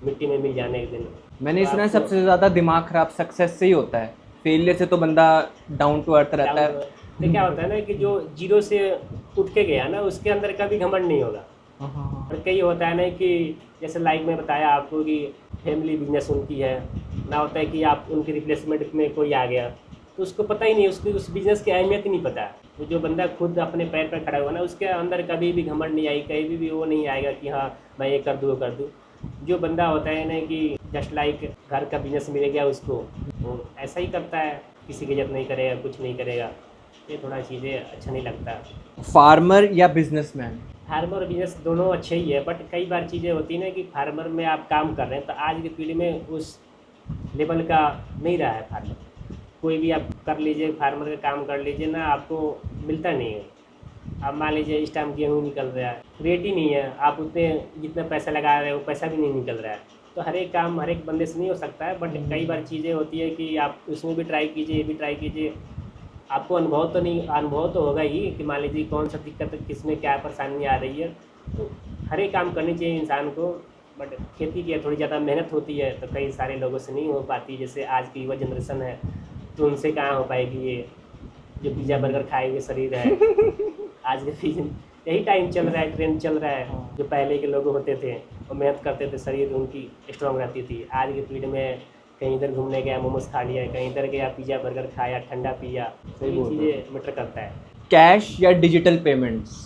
मिट्टी में मिल जाने के दिन। मैंने तो सुना है आपको सबसे ज़्यादा दिमाग खराब सक्सेस से ही होता है, फेलियर से तो बंदा डाउन टू अर्थ रहता डाउन है। तो क्या होता है ना कि जो जीरो से उठ के गया ना, उसके अंदर कभी घमंड नहीं होगा। हाँ। और कई होता है ना कि जैसे लाइक में बताया आपको कि फैमिली बिजनेस उनकी है, ना होता है कि आप उनके रिप्लेसमेंट में कोई आ गया तो उसको पता ही नहीं, उसकी उस बिज़नेस की अहमियत ही नहीं पता। तो जो बंदा खुद अपने पैर पर खड़ा हुआ ना, उसके अंदर कभी भी घमंड नहीं आई, कहीं भी वो नहीं आएगा कि हाँ मैं ये कर दूँ वो कर दूँ। जो बंदा होता है ना कि जस्ट लाइक घर का बिजनेस मिल गया उसको, वो ऐसा ही करता है, किसी की इज्जत नहीं करेगा, कुछ नहीं करेगा। ये थोड़ा चीज़ें अच्छा नहीं लगता। फार्मर या बिजनेसमैन? फार्मर और बिजनेस दोनों अच्छे ही है, बट कई बार चीज़ें होती हैं ना कि फार्मर में आप काम कर रहे हैं तो आज की पीढ़ी में उस लेवल का नहीं रहा है फार्मर। कोई भी आप कर लीजिए, फार्मर का काम कर लीजिए ना, आपको मिलता नहीं है। अब मान लीजिए इस टाइम गेहूँ निकल रहा है, रेट ही नहीं है, आप उतने जितना पैसा लगा रहे हो पैसा भी नहीं निकल रहा है। तो हर एक काम हर एक बंदे से नहीं हो सकता है, बट कई बार चीज़ें होती है कि आप उसमें भी ट्राई कीजिए, ये भी ट्राई कीजिए। आपको अनुभव तो होगा ही कि मान लीजिए कौन सा दिक्कत, किसमें क्या परेशानी आ रही है। तो हर एक काम करनी चाहिए इंसान को, बट खेती की थोड़ी ज़्यादा मेहनत होती है तो कई सारे लोगों से नहीं हो पाती। जैसे आज की युवा जनरेशन है तो उनसे कहाँ हो पाएगी ये, जो पिज़्ज़ा बर्गर खाए हुए शरीर है। आज के यही टाइम चल रहा है, ट्रेंड चल रहा है। जो पहले के लोग होते थे वो मेहनत करते थे, शरीर उनकी स्ट्रांग रहती थी। आज की पीढ़ी में कहीं इधर घूमने गया मोमोज खा लिया, कहीं इधर गया पिज़्ज़ा बर्गर खाया, ठंडा पिया। तो ये चीज़ें मैटर करता है। कैश या डिजिटल पेमेंट्स,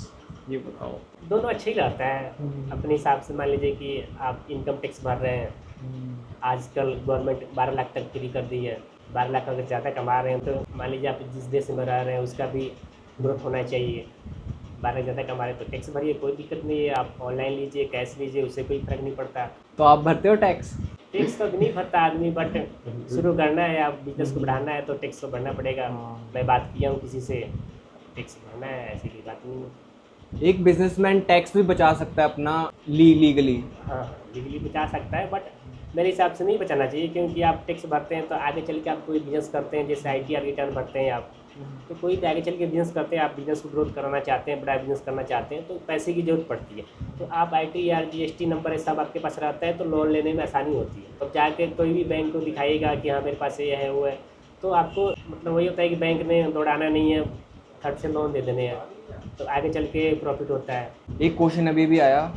ये बताओ। दोनों अच्छे ही रहता है अपने हिसाब से। मान लीजिए कि आप इनकम टैक्स भर रहे हैं, आजकल गवर्नमेंट 12 लाख तक फ्री कर दी है। 12 लाख अगर ज़्यादा कमा रहे हैं तो मान लीजिए आप जिस देश में रह रहे हैं उसका भी ग्रोथ होना चाहिए। 12 ज़्यादा कमा रहे हैं तो टैक्स भरिए, कोई दिक्कत नहीं है। आप ऑनलाइन लीजिए, कैश लीजिए, उससे कोई फर्क नहीं पड़ता। तो आप भरते हो टैक्स? टैक्स तो नहीं भरता आदमी, बट शुरू करना है, आप बिजनेस को बढ़ाना है तो टैक्स तो भरना पड़ेगा। मैं बात किया हूँ किसी से, टैक्स भरना है, ऐसी कोई बात नहीं है। एक बिजनेसमैन टैक्स भी बचा सकता है अपना लीगली। हाँ, लीगली बचा सकता है, बट मेरे हिसाब से नहीं बचाना चाहिए, क्योंकि आप टैक्स भरते हैं तो आगे चल के आप कोई बिजनेस करते हैं, जैसे ITR रिटर्न भरते हैं आप, तो कोई भी आगे चल के बिजनेस करते हैं, आप बिजनेस को ग्रोथ कराना चाहते हैं, बड़ा बिजनेस करना चाहते हैं तो पैसे की जरूरत पड़ती है। तो आप ITR GST नंबर ये सब आपके पास रहता है तो लोन लेने में आसानी होती है। अब जाके कोई भी बैंक को दिखाएगा कि हाँ मेरे पास ये है वो है, तो आपको मतलब वही होता है कि बैंक ने दौड़ाना नहीं है, थर्ड से लोन दे देने हैं, तो आगे चल के प्रॉफिट होता है। एक क्वेश्चन अभी भी आया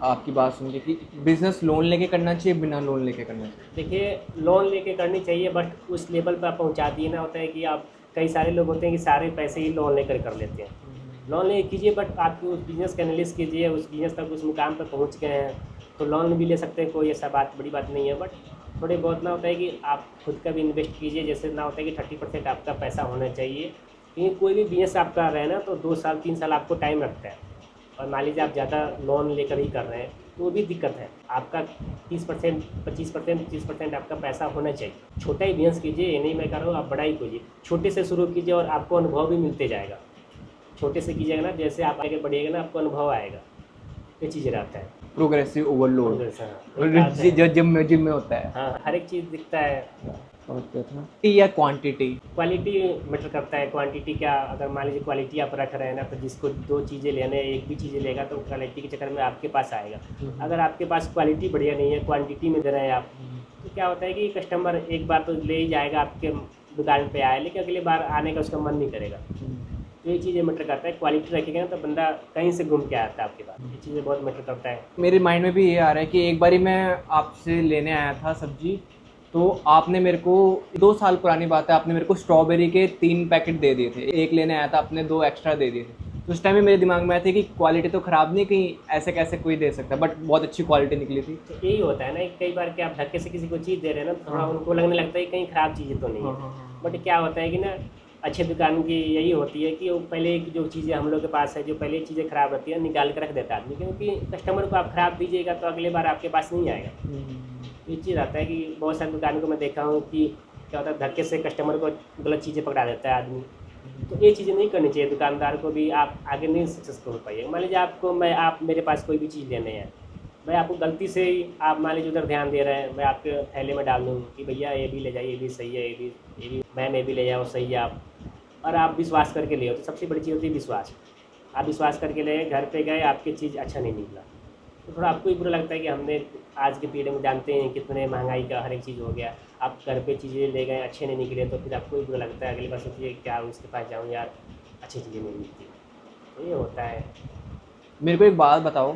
आपकी बात सुन के कि बिजनेस लोन लेके करना चाहिए बिना लोन लेके करना चाहिए? देखिए, लोन लेके करनी चाहिए, बट उस लेवल पर आप पहुंचा दिए ना, होता है कि आप, कई सारे लोग होते हैं कि सारे पैसे ही लोन लेकर कर लेते हैं। लोन ले कीजिए, बट आप उस बिज़नेस का एनालिसिस कीजिए, उस बिज़नेस तक उस मुकाम पर पहुंच गए हैं तो लोन भी ले सकते हैं, कोई ऐसा बड़ी बात नहीं है। बट थोड़े बहुत ना होता है कि आप खुद का भी इन्वेस्ट कीजिए, जैसे ना होता है कि 30% आपका पैसा होना चाहिए, क्योंकि कोई भी बिज़नेस आप कर रहे हैं ना तो 2 साल 3 साल आपको टाइम लगता है। और मान लीजिए आप ज़्यादा लोन लेकर ही कर रहे हैं तो वो भी दिक्कत है। आपका 30%, 25%, 30% आपका पैसा होना चाहिए। छोटा ही बिजनेस कीजिए, ये नहीं मैं कह रहा हूँ आप बड़ा ही कीजिए, छोटे से शुरू कीजिए और आपको अनुभव भी मिलते जाएगा। छोटे से कीजिएगा ना, जैसे आप आगे बढ़िएगा ना आपको अनुभव आएगा। ये चीज़ रहता है प्रोग्रेसिव ओवरलोड, हाँ, जो जिम में होता है। हाँ, हर एक चीज़ दिखता है। या क्वांटिटी? क्वालिटी मैटर करता है। क्वांटिटी क्या, अगर मान लीजिए क्वालिटी आप रख रहे हैं ना, तो जिसको 2 चीज़ें लेने हैं, एक भी चीज़ें लेगा तो क्वालिटी के चक्कर में आपके पास आएगा। अगर आपके पास क्वालिटी बढ़िया नहीं है, क्वांटिटी में दे रहे हैं आप, तो क्या होता है कि कस्टमर एक बार तो ले ही जाएगा, आपके दुकान पे आए, लेकिन अगली बार आने का उसका मन नहीं करेगा। तो ये चीज़ें मैटर करता है। क्वालिटी रखेगा ना तो बंदा कहीं से घूम के आता है आपके पास। ये चीज़ें बहुत मैटर करता है। मेरे माइंड में भी ये आ रहा है कि एक बारी मैं आपसे लेने आया था सब्जी, तो आपने मेरे को 2 साल पुरानी बात है, आपने मेरे को स्ट्रॉबेरी के 3 पैकेट दे दिए थे। एक लेने आया था, आपने 2 एक्स्ट्रा दे दिए थे। तो उस टाइम में मेरे दिमाग में आया था कि क्वालिटी तो ख़राब नहीं, कहीं ऐसे कैसे कोई दे सकता है, बट बहुत अच्छी क्वालिटी निकली थी। तो यही होता है ना, कई बार कि आप धक्के से किसी को चीज़ दे रहे हैं ना, तो थोड़ा उनको लगने लगता है कि कहीं ख़राब चीज़ें तो नहीं है। बट क्या होता है कि ना, अच्छे दुकान की यही होती है कि वो पहले की जो चीज़ें हम लोग के पास है, जो पहले चीज़ें ख़राब रहती है निकाल के रख देता है आदमी, क्योंकि कस्टमर को आप ख़राब दीजिएगा तो अगली बार आपके पास नहीं आएगा। ये चीज़ आता है कि बहुत सारी दुकानों को मैं देखा हूँ कि क्या होता है, धक्के से कस्टमर को गलत चीज़ें पकड़ा देता है आदमी। तो ये चीज़ें नहीं करनी चाहिए दुकानदार को भी, आप आगे नहीं सक्सेसफुल हो पाइएगा। मान लीजिए आपको मैं आप मेरे पास कोई भी चीज़ लेने हैं, मैं आपको गलती से ही आप मान लीजिए उधर ध्यान दे रहे हैं, मैं आपके थैले में डाल दूँ कि भैया ये भी ले जाइए, ये भी सही है, ये भी मैम ये भी ले जाओ, सही है आप, और आप विश्वास करके ले, तो सबसे बड़ी चीज़ होती है विश्वास। आप विश्वास करके ले, घर पे गए, आपकी चीज़ अच्छा नहीं निकला, तो थोड़ा आपको ही बुरा लगता है कि हमने आज के पीरियड में जानते हैं कितने महंगाई का हर एक चीज़ हो गया, आप घर पे चीज़ें ले गए अच्छे नहीं निकले, तो फिर आपको ही बुरा लगता है। अगली बार सोचिए क्या उसके पास जाऊँ यार, अच्छी चीज़ें नहीं मिलती, तो ये होता है। मेरे को एक बात बताओ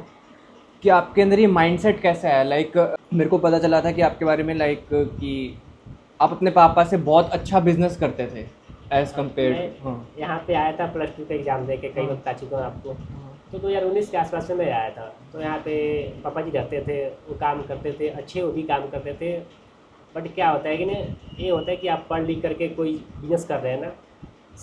कि आपके अंदर ये माइंडसेट कैसा है? लाइक मेरे को पता चला था कि आपके बारे में लाइक कि आप अपने पापा से बहुत अच्छा बिजनेस करते थे एज कम्पेयर। मैं हाँ यहाँ पे आया था +2 का एग्ज़ाम दे के, कई हाँ बता चुका हूँ आपको। तो 2019 के आसपास में मैं आया था, तो यहाँ पे पापा जी रहते थे, वो काम करते थे, अच्छे वो भी काम करते थे। बट क्या होता है कि ना, ये होता है कि आप पढ़ लिख करके कोई बिज़नेस कर रहे हैं ना,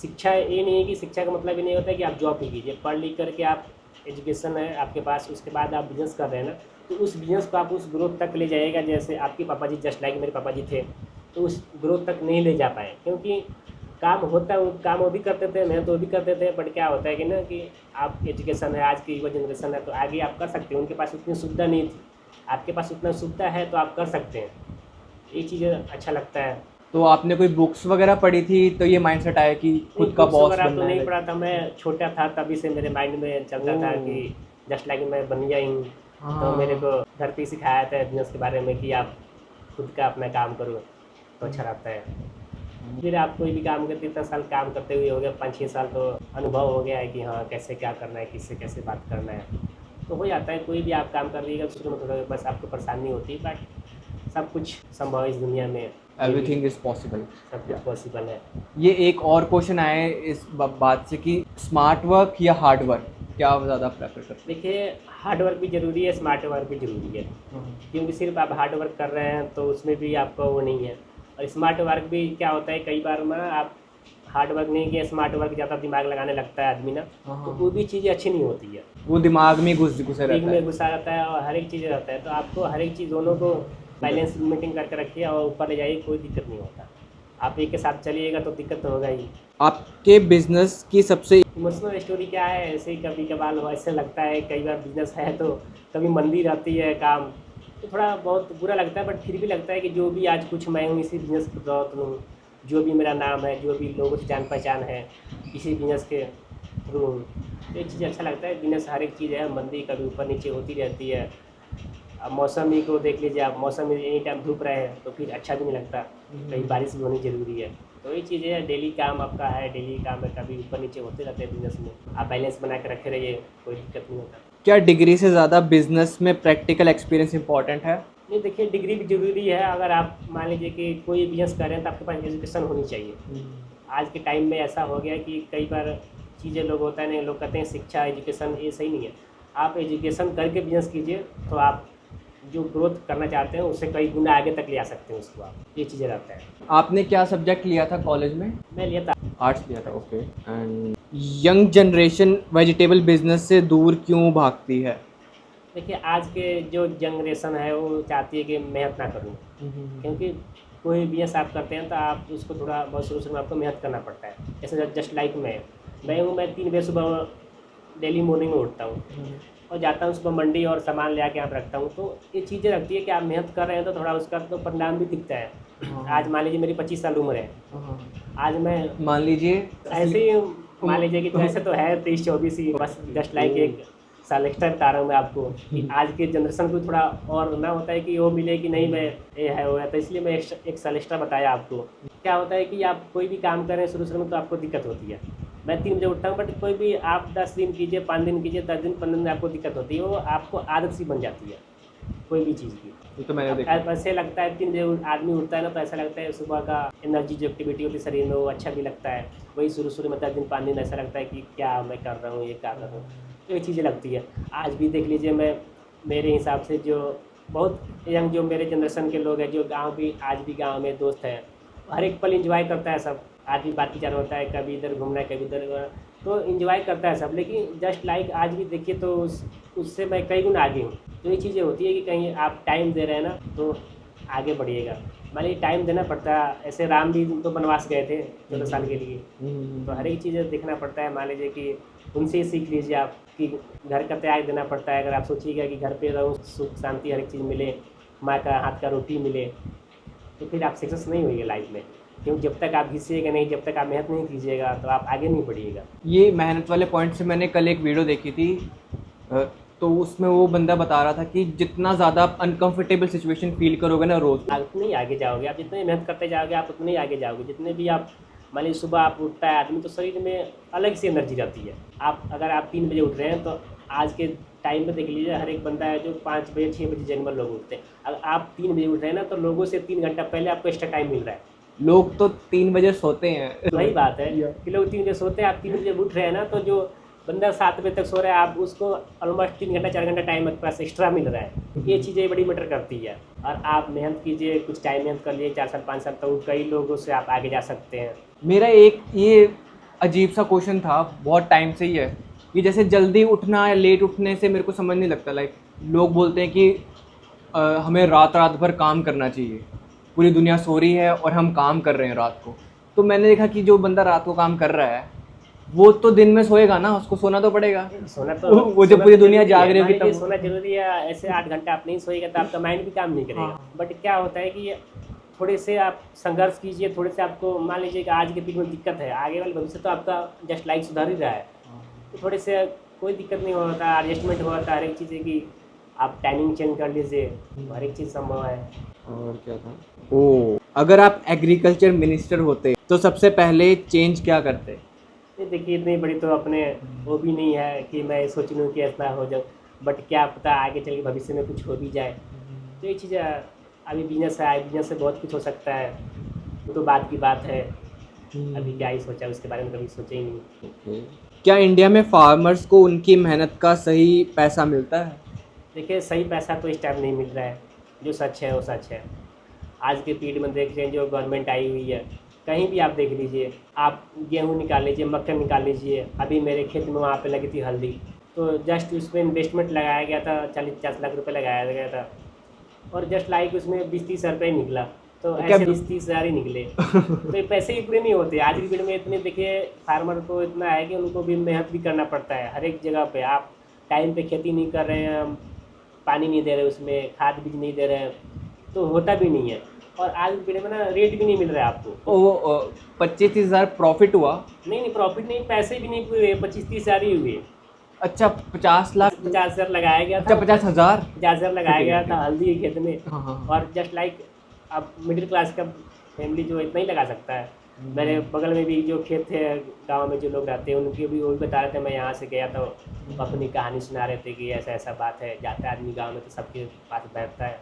शिक्षा ये नहीं है कि शिक्षा का मतलब ये नहीं होता है कि आप जॉब ही कीजिए। पढ़ लिख करके आप एजुकेशन है आपके पास, उसके बाद आप बिज़नेस कर रहे हैं ना, तो उस बिज़नेस को आप उस ग्रोथ तक ले जाइएगा। जैसे आपके पापा जी जस्ट लाइक मेरे पापा जी थे, तो उस ग्रोथ तक नहीं ले जा पाए, क्योंकि काम होता है, वो काम वो भी करते थे, मेहनत वो भी करते थे। बट क्या होता है कि ना कि आप एजुकेशन है, आज की युवा जनरेशन है, तो आगे आप कर सकते हैं। उनके पास उतनी सुविधा नहीं थी, आपके पास उतना सुविधा है तो आप कर सकते हैं। ये चीज़ अच्छा लगता है। तो आपने कोई बुक्स वगैरह पढ़ी थी तो ये माइंडसेट आया कि खुद का बुक्स बॉस वगैरह तो बनना नहीं है? पढ़ा था, मैं छोटा था तभी से मेरे माइंड में चलता था ओह। कि जस्ट लाइक मैं बन गया हूँ। तो मेरे हाँ को घर पे ही सिखाया था बिजनेस के बारे में कि आप खुद का अपना काम करो तो अच्छा रहता है। फिर आप कोई भी काम करते, इतना साल काम करते हुए हो गया, 5-6 साल, तो अनुभव हो गया है कि हाँ कैसे क्या करना है, किससे कैसे बात करना है, तो हो जाता है। कोई भी आप काम कर रहिएगा, शुरू में थोड़ा बस आपको परेशानी होती है, बट सब कुछ संभव है इस दुनिया में। Everything is possible. सब कुछ पॉसिबल है। ये एक और क्वेश्चन आया है इस बात से कि स्मार्ट वर्क या हार्ड वर्क, क्या ज़्यादा प्रेफर करते देखिए, हार्ड वर्क भी ज़रूरी है, स्मार्ट वर्क भी ज़रूरी है, हैं? क्योंकि सिर्फ आप हार्ड वर्क कर रहे हैं तो उसमें भी आपका वो नहीं है। और स्मार्ट वर्क भी क्या होता है, कई बार ना आप हार्ड वर्क नहीं किया, स्मार्ट वर्क ज़्यादा दिमाग लगाने लगता है आदमी ना, हाँ, तो हाँ। वो भी चीज़ें अच्छी नहीं होती है। वो दिमाग में घुसे दिग रहता में है। गुस्सा रहता है और हर एक चीज़ रहता है, तो आपको हर एक चीज़ दोनों को बैलेंस मेंटेन करके रखिए और ऊपर ले जाइए, कोई दिक्कत नहीं होता। आप एक के साथ चलिएगा तो दिक्कत तो होगा ही। आपके बिजनेस की सबसे इमोशनल स्टोरी क्या है, ऐसे ही कभी कभार ऐसे लगता है, कई बार बिजनेस है तो कभी मंदी रहती है काम, तो थोड़ा बहुत बुरा लगता है। बट फिर भी लगता है कि जो भी आज कुछ मैं हूँ इसी बिज़नेस की बदौलत हूँ, जो भी मेरा नाम है, जो भी लोगों से जान पहचान है, इसी बिज़नेस के थ्रू हूँ। तो ये चीज़ अच्छा लगता है। बिज़नेस हर एक चीज़ है, मंदी कभी ऊपर नीचे होती रहती है। अब मौसम ही को देख लीजिए आप, मौसम में एनी टाइम धूप रहे तो फिर अच्छा भी नहीं लगता, कहीं बारिश भी होनी ज़रूरी है। तो ये चीज़ें है, डेली काम आपका है, डेली काम है, कभी ऊपर नीचे होते रहते हैं बिज़नेस में। आप बैलेंस बना के रखे रहिए, कोई दिक्कत नहीं होता। क्या डिग्री से ज़्यादा बिजनेस में प्रैक्टिकल एक्सपीरियंस इंपॉर्टेंट है? नहीं, देखिए डिग्री भी ज़रूरी है। अगर आप मान लीजिए कि कोई बिज़नेस कर रहे हैं तो आपके पास एजुकेशन होनी चाहिए। आज के टाइम में ऐसा हो गया कि कई बार चीज़ें लोग होता है ना, लोग कहते हैं शिक्षा एजुकेशन ये सही नहीं है। आप एजुकेशन करके बिज़नेस कीजिए तो आप जो ग्रोथ करना चाहते हैं उससे कई गुना आगे तक ले आ सकते हैं उसको आप। ये चीज़ें रहता है। आपने क्या सब्जेक्ट लिया था कॉलेज में? मैं लिया था। आर्ट्स लिया था, okay. And young generation vegetable business से दूर क्यों भागती है? देखिए, आज के जो जनरेशन है वो चाहती है कि मेहनत ना करूँ, क्योंकि कोई बिज़नेस आप करते हैं तो आप उसको थोड़ा बहुत शुरू में आपको मेहनत करना पड़ता है। जैसे जस्ट लाइक मैं 3 बजे सुबह डेली मॉर्निंग में उठता हूँ और जाता हूँ सुबह मंडी और सामान ले आके यहाँ पे रखता हूँ। तो ये चीज़ें रखती है कि आप मेहनत कर रहे हैं तो थोड़ा उसका तो परिणाम भी दिखता है। आज मान लीजिए मेरी 25 साल उम्र है, आज मैं मान लीजिए ऐसे ही मान लीजिए कि वैसे तो है 23-24 ही, बस जस्ट लाइक एक साल एक्स्ट्रा बता रहा हूँ मैं आपको कि आज के जनरेशन को थोड़ा और ना होता है कि वो मिले कि नहीं मैं ये है वो है, तो इसलिए मैं एक साल एक्स्ट्रा बताया आपको। क्या होता है कि आप कोई भी काम करें शुरू में तो आपको दिक्कत होती है। मैं 3 बजे उठता हूँ, बट कोई भी आप 10 दिन कीजिए, 5 दिन कीजिए, 10 दिन 15 दिन आपको दिक्कत होती है, वो आपको आदत सी बन जाती है कोई भी चीज़ की। ये तो मैंने देखा। ऐसे लगता है 3 बजे आदमी उठता है ना, तो ऐसा लगता है सुबह का एनर्जी जो एक्टिविटी होती है शरीर में वो अच्छा भी लगता है। वही शुरू में 10 दिन 5 दिन ऐसा लगता है कि क्या मैं कर रहा हूँ, ये कर रहा हूँ, तो ये चीज़ें लगती है। आज भी देख लीजिए, मैं मेरे हिसाब से जो बहुत यंग जो मेरे जनरेशन के लोग हैं, जो गाँव भी आज भी गाँव में दोस्त हैं, हर एक पल एंजॉय करता है सब। आदमी बात विचार होता है, कभी इधर घूमना है कभी उधर घूमना, तो एंजॉय करता है सब। लेकिन जस्ट लाइक आज भी देखिए तो उससे मैं कई गुना आगे हूँ। तो ये चीज़ें होती है कि कहीं आप टाइम दे रहे हैं ना तो आगे बढ़िएगा। मान लीजिए टाइम देना पड़ता है, ऐसे राम भी तो वनवास गए थे 14 साल के लिए, तो हर एक चीज़ देखना पड़ता है। मान लीजिए कि उनसे ही सीख लीजिए आप कि घर का त्याग देना पड़ता है। अगर आप सोचिएगा कि घर पे रहूँ, सुख शांति हर एक चीज़ मिले, माँ का हाथ का रोटी मिले, तो फिर आप सक्सेस नहीं होइए लाइफ में। क्योंकि जब तक आप घिसिएगा नहीं, जब तक आप मेहनत नहीं कीजिएगा तो आप आगे नहीं बढ़िएगा। ये मेहनत वाले पॉइंट से मैंने कल एक वीडियो देखी थी, तो उसमें वो बंदा बता रहा था कि जितना ज़्यादा आप अनकंफर्टेबल सिचुएशन फील करोगे ना रोज़, आप उतने ही आगे जाओगे। आप जितने मेहनत करते जाओगे आप उतने ही आगे जाओगे। जितने भी आप मान लीजिए सुबह आप उठता है आदमी तो शरीर में अलग सी एनर्जी रहती है। आप अगर आप 3 बजे उठ रहे हैं तो आज के टाइम पे देख लीजिए हर एक बंदा है जो 5 बजे 6 बजे जनरल लोग उठते हैं। अगर आप 3 बजे उठ रहे हैं ना तो लोगों से 3 घंटा पहले आपको एक्स्ट्रा टाइम मिल रहा है। लोग तो 3 बजे सोते हैं। वही बात है कि लोग 3 बजे सोते हैं, आप 3 बजे उठ रहे हैं ना, तो जो बंदा 7 बजे तक सो रहा है आप उसको ऑलमोस्ट 3 घंटा 4 घंटा टाइम आपके पास एक्स्ट्रा मिल रहा है। ये चीज़ें बड़ी मैटर करती है। और आप मेहनत कीजिए, कुछ टाइम मेहनत कर लिए 4 साल 5 साल, तो कई लोगों से आप आगे जा सकते हैं। मेरा एक ये अजीब सा क्वेश्चन था, बहुत टाइम से ही है, कि जैसे जल्दी उठना या लेट उठने से मेरे को समझ नहीं लगता। लाइक लोग बोलते हैं कि हमें रात रात भर काम करना चाहिए, पूरी दुनिया सो रही है और हम काम कर रहे हैं रात को। तो मैंने देखा कि जो बंदा रात को काम कर रहा है वो तो दिन में सोएगा ना, उसको सोना तो पड़ेगा। सोना तो वो जब पूरी दुनिया जाग रही होगी तब तब सोना जरूरी है। ऐसे 8 घंटा आप नहीं सोएगा तो आपका माइंड भी काम नहीं करेगा। बट क्या होता है कि थोड़े से आप संघर्ष कीजिए, थोड़े से आपको मान लीजिए कि आज के पीढ़ी में दिक्कत है, आगे वाले भविष्य तो आपका जस्ट लाइक सुधार ही रहा है। तो थोड़े से कोई दिक्कत नहीं होता, एडजस्टमेंट होता है हर एक चीज़ की। आप टाइमिंग चेंज कर लीजिए, हर एक चीज़ संभव है। और क्या था, ओ अगर आप एग्रीकल्चर मिनिस्टर होते तो सबसे पहले चेंज क्या करते? नहीं देखिए, इतनी बड़ी तो अपने वो भी नहीं है कि मैं सोच लूँ कि ऐसा हो जाए। बट क्या पता आगे चल के भविष्य में कुछ हो भी जाए। तो ये चीज़ अभी बिजनेस है, बिजनेस से बहुत कुछ हो सकता है। वो तो बात की बात है, अभी क्या ही सोचा, उसके बारे में कभी सोचा ही नहीं। क्या इंडिया में फार्मर्स को उनकी मेहनत का सही पैसा मिलता है? देखिए सही पैसा तो इस टाइम नहीं मिल रहा है, जो सच है वो सच है। आज के पीरियड में देख रहे हैं जो गवर्नमेंट आई हुई है, कहीं भी आप देख लीजिए, आप गेहूँ निकाल लीजिए, मक्खन निकाल लीजिए। अभी मेरे खेत में वहाँ पे लगी थी हल्दी, तो जस्ट उसमें इन्वेस्टमेंट लगाया गया था 40-50 लाख रुपए लगाया गया था, और जस्ट लाइक उसमें 20-30 हज़ार रुपये निकला। तो ऐसे 20-30 हज़ार ही निकले। तो ये पैसे ही पूरे नहीं होते आज की पीरियड में। इतने देखिए फार्मर को इतना है कि उनको भी मेहनत भी करना पड़ता है हर एक जगह पे। आप टाइम पे खेती नहीं कर रहे हैं, पानी नहीं दे रहे, उसमें खाद बीज नहीं दे रहे हैं, तो होता भी नहीं है। और आज की पीरियड में ना रेट भी नहीं मिल रहा है आपको। वो 25-30 हज़ार प्रॉफिट हुआ? नहीं प्रॉफिट नहीं, पैसे भी नहीं हुए, 25-30 हज़ार ही हुए। अच्छा 50 लाख? 50 हज़ार लगाया गया अच्छा था। 50,000? 50 हज़ार लगाया गया था हल्दी के खेत में। हाँ। और जस्ट लाइक अब मिडिल क्लास का फैमिली जो इतना ही लगा सकता है। मेरे बगल में भी जो खेत थे, गांव में जो लोग रहते हैं, उनके भी वो भी बता रहे थे। मैं यहाँ से गया था, वो अपनी कहानी सुना रहे थे कि ऐसा ऐसा बात है। जाता है आदमी गांव में तो सबके पास बैठता है,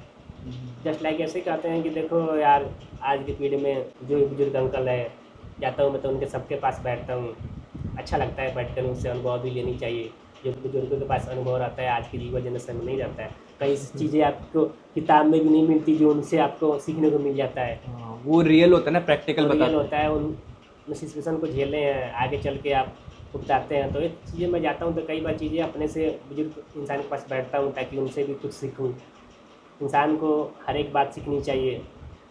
जस्ट लाइक ऐसे ही कहते हैं कि देखो यार आज की पीढ़ी में जो बुजुर्ग अंकल है, जाता हूँ मैं तो उनके सबके पास बैठता हूँ, अच्छा लगता है बैठ कर। उनसे अनुभव भी लेनी चाहिए। जो बुजुर्गों के पास अनुभव रहता है आज की युवा जनरेशन में नहीं रहता है। कई चीज़ें आपको किताब में भी नहीं मिलती जो उनसे आपको सीखने को मिल जाता है। वो रियल होता है ना, प्रैक्टिकल रियल बताते होता है। उन सिचुएशन को झेले हैं, आगे चल के आप उतारते हैं। तो ये चीज़ें मैं जाता हूँ तो कई बार चीज़ें अपने से बुजुर्ग इंसान के पास बैठता हूँ ताकि उनसे भी कुछ सीखूँ। इंसान को हर एक बात सीखनी चाहिए।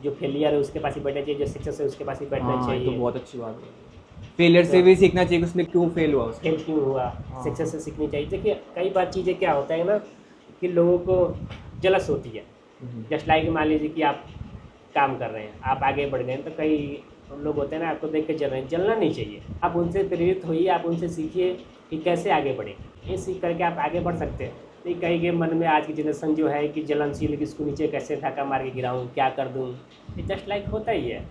जो फेलियर है उसके पास ही बैठना चाहिए, जो सक्सेस है उसके पास ही बैठना हाँ, चाहिए। तो बहुत अच्छी बात है। फेलियर से भी सीखना चाहिए कि उसने क्यों फेल हुआ उसका। फेल क्यों हुआ, सक्सेस से सीखनी चाहिए। देखिए कई बार चीज़ें क्या होता है ना कि लोगों को जलस होती है। जस्ट लाइक मान लीजिए कि आप काम कर रहे हैं, आप आगे बढ़ गए हैं, तो कई लोग होते हैं ना आपको देख के जल रहे हैं। जलना नहीं चाहिए, आप उनसे प्रेरित होइए, आप उनसे सीखिए कि कैसे आगे बढ़े। ये सीख करके आप आगे बढ़ सकते हैं। नहीं कहीं के मन में आज की जनरेशन जो है कि जलनशील, कि इसको नीचे कैसे धक्का मार के गिराऊँ, क्या कर दूँ, ये जस्ट लाइक होता ही है।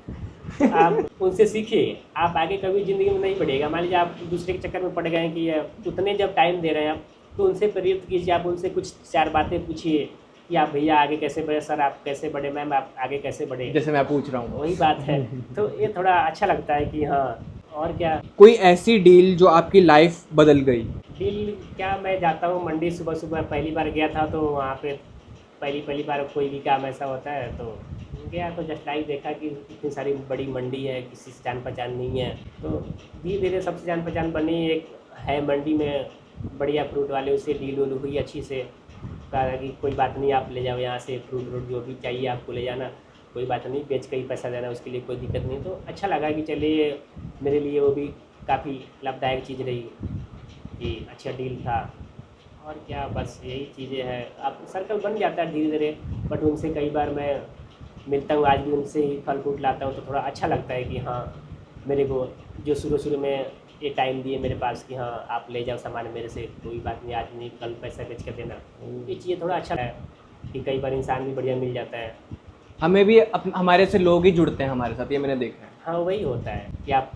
आप उनसे सीखिए, आप आगे कभी ज़िंदगी में नहीं बढ़ेगा। मान लीजिए आप दूसरे के चक्कर में पड़ गए हैं कि उतने जब टाइम दे रहे हैं आप, तो उनसे प्रेरित कीजिए। आप उनसे कुछ 4 बातें पूछिए कि आप भैया आगे कैसे बढ़े, सर आप कैसे बढ़े, मैम आप आगे कैसे बढ़े, जैसे मैं पूछ रहा हूँ। वही बात है। तो ये थोड़ा अच्छा लगता है कि हाँ। और क्या कोई ऐसी डील जो आपकी लाइफ बदल गई? डील क्या, मैं जाता हूँ मंडी सुबह सुबह, पहली बार गया था तो वहाँ पे पहली बार कोई भी काम ऐसा होता है तो गया तो जस्ट लाइक देखा कि इतनी सारी बड़ी मंडी है, किसी से जान पहचान नहीं है, तो धीरे धीरे सबसे जान पहचान बनी। एक है मंडी में बढ़िया फ्रूट वाले, उससे डील उल हुई अच्छी से। कहा कि कोई बात नहीं, आप ले जाओ यहाँ से फ्रूट व्रूट जो भी चाहिए आपको ले जाना, कोई बात नहीं, बेच के ही पैसा देना, उसके लिए कोई दिक्कत नहीं। तो अच्छा लगा कि चलिए मेरे लिए वो भी काफ़ी लाभदायक चीज़ रही कि अच्छा डील था। और क्या, बस यही चीज़ें हैं। अब सर्कल बन जाता है धीरे धीरे, बट उनसे कई बार मैं मिलता हूँ, आज भी उनसे ही फल फ्रूट लाता हूँ, तो थोड़ा अच्छा लगता है कि हाँ मेरे को जो शुरू में ये टाइम दिए मेरे पास कि हाँ आप ले जाओ सामान मेरे से, कोई बात नहीं, आज नहीं कल पैसा बेच कर देना। ये चीज़ें थोड़ा अच्छा है कि कई बार इंसान भी बढ़िया मिल जाता है। हमें भी हमारे से लोग ही जुड़ते हैं हमारे साथ, ये मैंने देखा है। हाँ वही होता है कि आप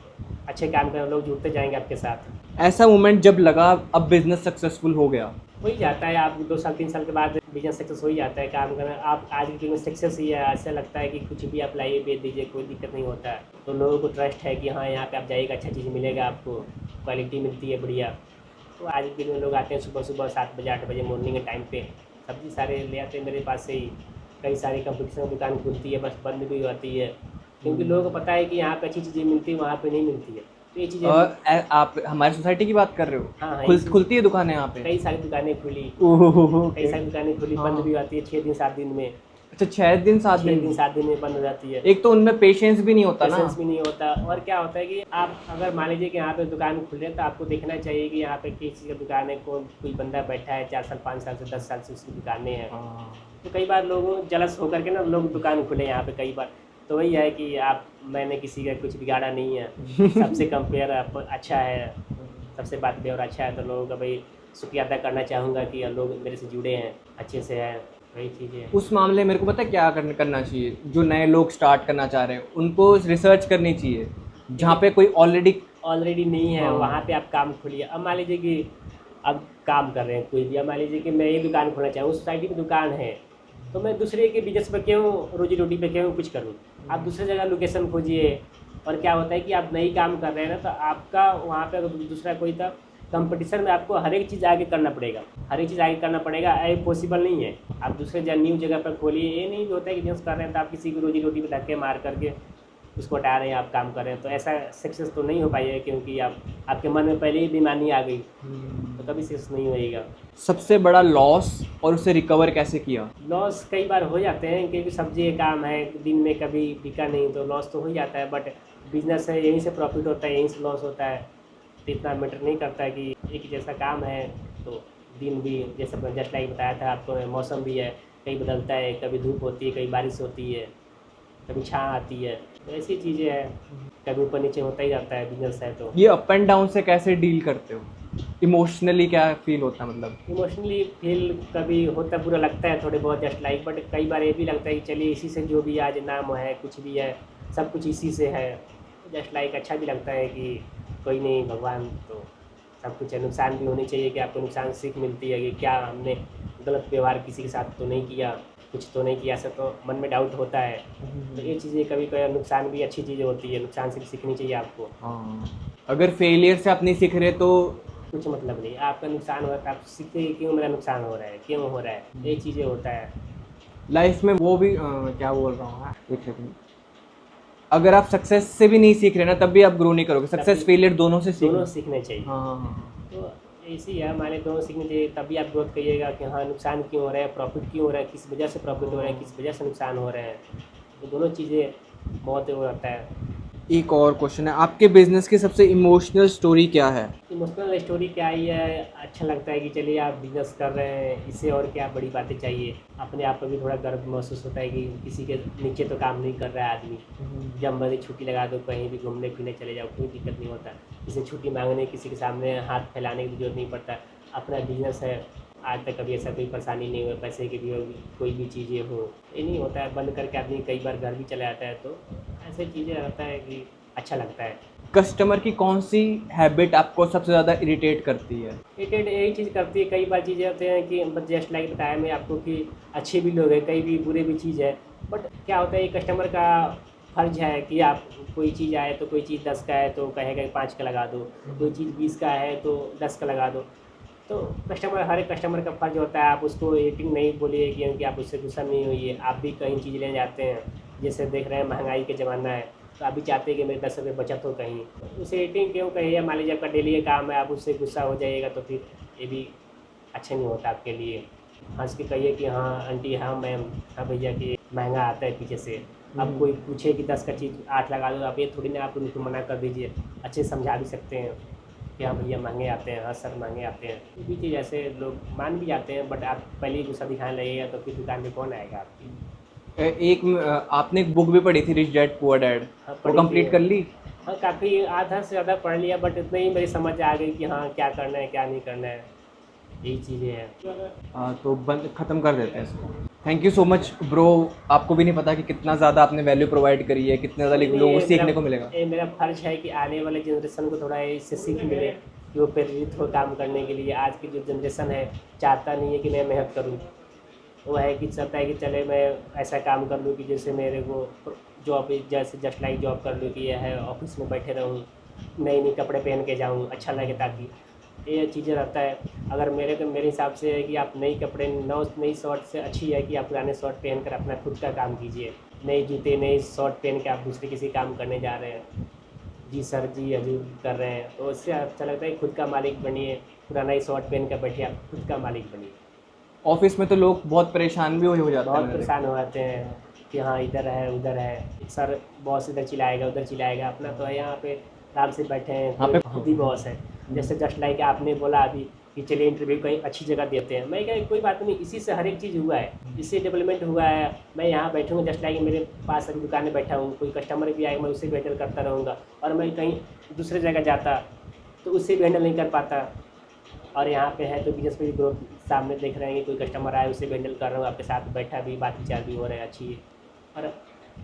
अच्छे काम करें, लोग जुड़ते जाएंगे आपके साथ। ऐसा मोमेंट जब लगा अब बिजनेस सक्सेसफुल हो गया? हो ही जाता है, आप 2 साल 3 साल के बाद बिजनेस सक्सेस हो ही जाता है। काम करना आप आज के बिजनेस सक्सेस ही है, ऐसा लगता है कि कुछ भी आप लाइए बेच दीजिए, कोई दिक्कत नहीं होता है। तो लोगों को ट्रस्ट है कि हाँ यहाँ पे आप जाइएगा, अच्छा चीज़ मिलेगा आपको, क्वालिटी मिलती है बढ़िया। तो आज के दिन में लोग आते हैं सुबह सुबह 7 बजे 8 बजे मॉर्निंग के टाइम पे, सब्ज़ी सारे ले आते हैं मेरे पास से ही। कई सारी कंपटीशन की दुकान खुलती है, बस बंद भी होती है, क्योंकि लोगों को पता है कि यहाँ पे अच्छी चीज़ें मिलती है, वहाँ पे नहीं मिलती है। तो ये चीज़ें और आप हमारी सोसाइटी की बात कर रहे हो? हाँ हाँ, खुलती है दुकानें यहाँ पे? कई सारी दुकानें खुली, ओहो, कई सारी दुकानें खुली, बंद भी होती है 6 दिन 7 दिन में। अच्छा 6 दिन 7 6 दिन? दिन 7 दिन में बंद हो जाती है। एक तो उनमें पेशेंस भी नहीं होता ना। पेशेंस भी नहीं होता। और क्या होता है कि आप अगर मान लीजिए कि यहाँ पे दुकान खुले तो आपको देखना चाहिए कि यहाँ पे किस चीज़ की दुकान है, कोई बंदा बैठा है 4 साल 5 साल से 10 साल से उसकी दुकानें हैं। तो कई बार लोगों जलस होकर के ना लोग दुकान खुले यहाँ पे कई बार। तो वही है कि मैंने किसी का कुछ बिगाड़ा नहीं है, सबसे कंपेयर अच्छा है, सबसे बात व्यवहार अच्छा है, तो लोगों का भाई शुक्रिया अदा करना चाहूँगा कि लोग मेरे से जुड़े हैं, अच्छे से हैं, वही चीज़ें। उस मामले में मेरे को पता है क्या करना चाहिए? जो नए लोग स्टार्ट करना चाह रहे हैं उनको रिसर्च करनी चाहिए, जहाँ पे कोई ऑलरेडी नहीं है हाँ। वहाँ पे आप काम खोलिए। अब मान लीजिए कि अब काम कर रहे हैं कोई भी, अब मान लीजिए कि मैं ये दुकान खोलना चाहूँ, उस सोसाइटी में दुकान है, तो मैं दूसरे के बिजनेस पे क्यों, रोजी रोटी पे क्यों कुछ करूँ? आप दूसरी जगह लोकेशन खोजिए। और क्या होता है कि आप नई काम कर रहे हैं ना, तो आपका वहाँ पे अगर दूसरा कोई था कंपटीशन में, आपको हर एक चीज़ आगे करना पड़ेगा, हर एक चीज़ आगे करना पड़ेगा। ये पॉसिबल नहीं है आप दूसरे न्यू जगह पर खोलिए। ये नहीं होता है कि बिजनेस कर रहे हैं तो आप किसी की रोजी रोटी पे धक्के मार करके उसको हटा रहे हैं, आप काम कर रहे हैं, तो ऐसा सक्सेस तो नहीं हो पाएगा, क्योंकि आपके मन में पहले ही बेईमानी आ गई, तो कभी सक्सेस नहीं होएगा। सबसे बड़ा लॉस और उसे रिकवर कैसे किया? लॉस कई बार हो जाते हैं, क्योंकि सब्जी का काम है, दिन में कभी बिका नहीं तो लॉस तो हो जाता है, बट बिजनेस है, यहीं से प्रॉफिट होता है, यहीं से लॉस होता है। तो इतना मैटर नहीं करता है कि एक ही जैसा काम है, तो दिन भी जैसे जस्ट लाइक बताया था आपको, मौसम भी है, कहीं बदलता है, कभी धूप होती है, कभी बारिश होती है, कभी छाँ आती है, तो ऐसी चीज़ें हैं, कभी ऊपर नीचे होता ही रहता है, बिजनेस है तो। ये अप एंड डाउन से कैसे डील करते हो? इमोशनली क्या फील होता है मतलब? इमोशनली फील कभी होता है, बुरा लगता है थोड़े बहुत जस्ट लाइक, बट कई बार ये भी लगता है कि चलिए इसी से जो भी आज नाम है, कुछ भी है, सब कुछ इसी से है। जस्ट लाइक अच्छा भी लगता है कि कोई नहीं, भगवान तो सब कुछ है। नुकसान भी होनी चाहिए कि आपको नुकसान सीख मिलती है कि क्या हमने गलत व्यवहार किसी के साथ तो नहीं किया, कुछ तो नहीं किया, ऐसा तो मन में डाउट होता है। तो ये चीज़ें कभी कभी नुकसान भी अच्छी चीज़ें होती है, नुकसान से भी सीखनी चाहिए आपको। हाँ, अगर फेलियर से आप नहीं सीख रहे तो कुछ मतलब नहीं, आपका नुकसान हो रहा है, आप सीखते कि क्यों मेरा नुकसान हो रहा है, क्यों हो रहा है, ये चीज़ें होता है लाइफ में वो भी क्या बोल रहा हूँ, एक सेकंड, अगर आप सक्सेस से भी नहीं सीख रहे ना तब भी आप ग्रो नहीं करोगे। सक्सेस फेलियर दोनों से दोनों सीखने चाहिए। हाँ। तो ऐसी है, हमारे दोनों सीखने चाहिए, तभी आप ग्रोथ करिएगा कि हाँ नुकसान क्यों हो रहा है, प्रॉफिट क्यों हो रहा है, किस वजह से प्रॉफिट हो रहा है, किस वजह से नुकसान हो रहे हैं, तो दोनों चीज़ें बहुत वो रहता है। एक और क्वेश्चन है, आपके बिजनेस की सबसे इमोशनल स्टोरी क्या है? इमोशनल स्टोरी क्या ही है, अच्छा लगता है कि चलिए आप बिजनेस कर रहे हैं, इससे और क्या बड़ी बातें चाहिए। अपने आप पर भी थोड़ा गर्व महसूस होता है कि किसी के नीचे तो काम नहीं कर रहा है आदमी। जब मर्जी छुट्टी लगा दो, कहीं भी घूमने फिरने चले जाओ, कोई दिक्कत नहीं होता। किसी से छुट्टी मांगने, किसी के सामने हाथ फैलाने की जरूरत नहीं पड़ता। अपना बिजनेस है, आज तक कभी ऐसा कोई परेशानी नहीं हुआ, पैसे की भी होगी, कोई भी चीज़ें हो, ये नहीं होता है। बंद करके आदमी कई बार घर भी चला जाता है, तो ऐसे चीज़ें रहता है कि अच्छा लगता है। कस्टमर की कौन सी हैबिट आपको सबसे ज़्यादा इरिटेट करती है? इरिटेट यही चीज़ करती है, कई बार चीज़ें होते हैं कि जस्ट लाइक बताया मैं आपको कि अच्छे भी लोग हैं, कई भी बुरे भी चीज़ है, बट क्या होता है, ये कस्टमर का फ़र्ज है कि आप कोई चीज़ आए तो कोई चीज़ 10 का है तो कहेगा 5 का लगा दो, कोई चीज़ 20 का है तो 10 का लगा दो। तो कस्टमर, हर एक कस्टमर का फ़र्ज होता है, आप उसको रेटिंग नहीं बोलिए, क्योंकि आप उससे गुस्सा नहीं होइए। आप भी कहीं चीज़ लेने जाते हैं जैसे देख रहे हैं महंगाई के ज़माना है, तो आप भी चाहते हैं कि मेरे 10 रुपये बचत हो कहीं, उसे रेटिंग क्यों कहिए, मान लीजिए आपका डेली का काम है, आप उससे गुस्सा हो जाइएगा तो फिर ये भी अच्छा नहीं होता आपके लिए। हँस के कहिए कि हाँ आंटी, हाँ मैम, हाँ भैया, कि महंगा आता है पीछे से। अब कोई पूछे कि 10 का चीज़ 8 लगा दो, आप ये थोड़ी ना आप उनको मना कर दीजिए, अच्छे से समझा भी सकते हैं कि हाँ भैया महंगे आते हैं, हाँ सर महंगे आते हैं। ये भी चीज़ ऐसे लोग मान भी जाते हैं, बट आप पहले ही गुस्सा दिखाने लगेगा तो फिर दुकान पे कौन आएगा आपकी। आपने एक बुक भी पढ़ी थी, रिच डैड पुअर डैड, हाँ वो पढ़ी थी। कंप्लीट कर ली? हाँ काफ़ी आधा से ज़्यादा पढ़ लिया, बट इतना ही मेरी समझ आ गई कि हाँ क्या करना है क्या नहीं करना है, यही चीज़ें हैं। तो बंद ख़त्म कर देते हैं इसको। Thank you so much bro, आपको भी नहीं पता कि कितना ज़्यादा आपने वैल्यू प्रोवाइड करी है, कितने ज़्यादा लोगों को सीखने को मिलेगा। ये मेरा फ़र्ज़ है कि आने वाले जनरेशन को थोड़ा इससे सीख मिले, कि वो प्रेरित हो काम करने के लिए। आज की जो जनरेशन है चाहता नहीं है कि मैं मेहनत करूँ, वो है कि चाहता है कि चले मैं ऐसा काम कर लूँ कि जैसे मेरे को जॉब, जैसे जस्ट लाइक जॉब कर लूँ कि यह है ऑफिस में बैठे रहूँ, नई नई कपड़े पहन के जाऊँ, अच्छा लगे, ताकि ये चीज़ें रहता है। अगर मेरे हिसाब से है कि आप नई कपड़े नई शर्ट से अच्छी है कि आप पुराने शर्ट पहन कर अपना खुद का काम कीजिए। नए जूते नए शर्ट पहन के आप दूसरे किसी काम करने जा रहे हैं, जी सर जी हजूर कर रहे हैं, तो उससे अच्छा लगता है खुद का मालिक बनिए। पुराना ही शर्ट पहन कर बैठिए, आप खुद का मालिक बनिए। ऑफिस में तो लोग बहुत परेशान भी हो जाते हैं बहुत मैंने देखा। परेशान हो जाते हैं कि हाँ इधर है उधर है, सर बॉस इधर चिल्लाएगा उधर चिल्लाएगा, अपना तो है यहाँ पे आराम से बैठे हैं, यहाँ कोई पे खुद ही बॉस है। जैसे जस्ट लाइक आपने बोला अभी कि चलिए इंटरव्यू कहीं अच्छी जगह देते हैं, मैं क्या कोई बात नहीं, इसी से हर एक चीज़ हुआ है, इससे डेवलपमेंट हुआ है। मैं यहाँ बैठूँगा जस्ट लाइक मेरे पास अभी दुकान में बैठा हूँ, कोई कस्टमर भी आएगा मैं उससे भी हैंडल करता रहूँगा, और मैं कहीं दूसरे जगह जाता तो उससे भी हैंडल नहीं कर पाता। और यहाँ पे है तो बिजनेस में भी ग्रोथ सामने देख रहे हैं कि कोई कस्टमर आए उसे हैंडल कर रहा हूँ, आपके साथ बैठा भी, बात विचार भी हो रहा है अच्छी है। और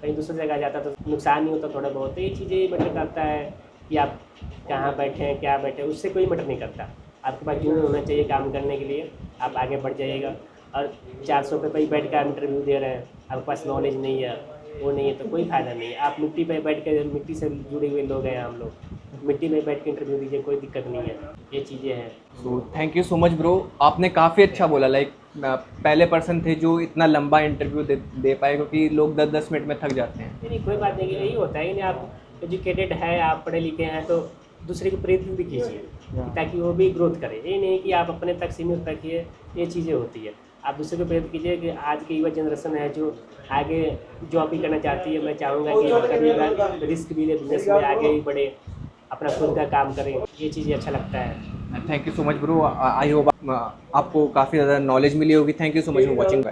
कहीं दूसरी जगह जाता तो नुकसान नहीं होता थोड़ा बहुत, तो ये चीज़ें मैटर करता है कि आप कहाँ बैठे हैं क्या बैठे हैं, उससे कोई मैटर नहीं करता। आपके पास जुनून होना चाहिए काम करने के लिए, आप आगे बढ़ जाइएगा। और 400 पे बैठ कर इंटरव्यू दे रहे हैं, आपके पास नॉलेज नहीं है, वो नहीं है, तो कोई फ़ायदा नहीं है। आप मिट्टी पे बैठ कर, मिट्टी से जुड़े हुए लोग हैं हम लोग, मिट्टी में बैठ के इंटरव्यू दीजिए, कोई दिक्कत नहीं है। ये चीज़ें हैं। So thank you so much bro, आपने काफ़ी अच्छा बोला। लाइक पहले पर्सन थे जो इतना लंबा इंटरव्यू दे पाए, क्योंकि लोग 10-10 मिनट में थक जाते हैं। नहीं नहीं कोई बात नहीं, यही होता है कि नहीं, आप एजुकेटेड है, आप पढ़े लिखे हैं, तो दूसरे को प्रेरित भी कीजिए ताकि वो भी ग्रोथ करे। ये नहीं कि आप अपने तक सीमित रखिए, ये चीज़ें होती है। आप दूसरे को प्रेरित कीजिए कि आज की युवा जनरेशन है जो आगे जॉब भी करना चाहती है, मैं चाहूँगा कि करिएगा, रिस्क भी ले, बिजनेस में आगे भी बढ़े, अपना खुद का काम करें, ये चीज़ें अच्छा लगता है। Thank you so much bro, I hope आपको काफ़ी ज़्यादा नॉलेज मिली होगी। Thank you so much for watching.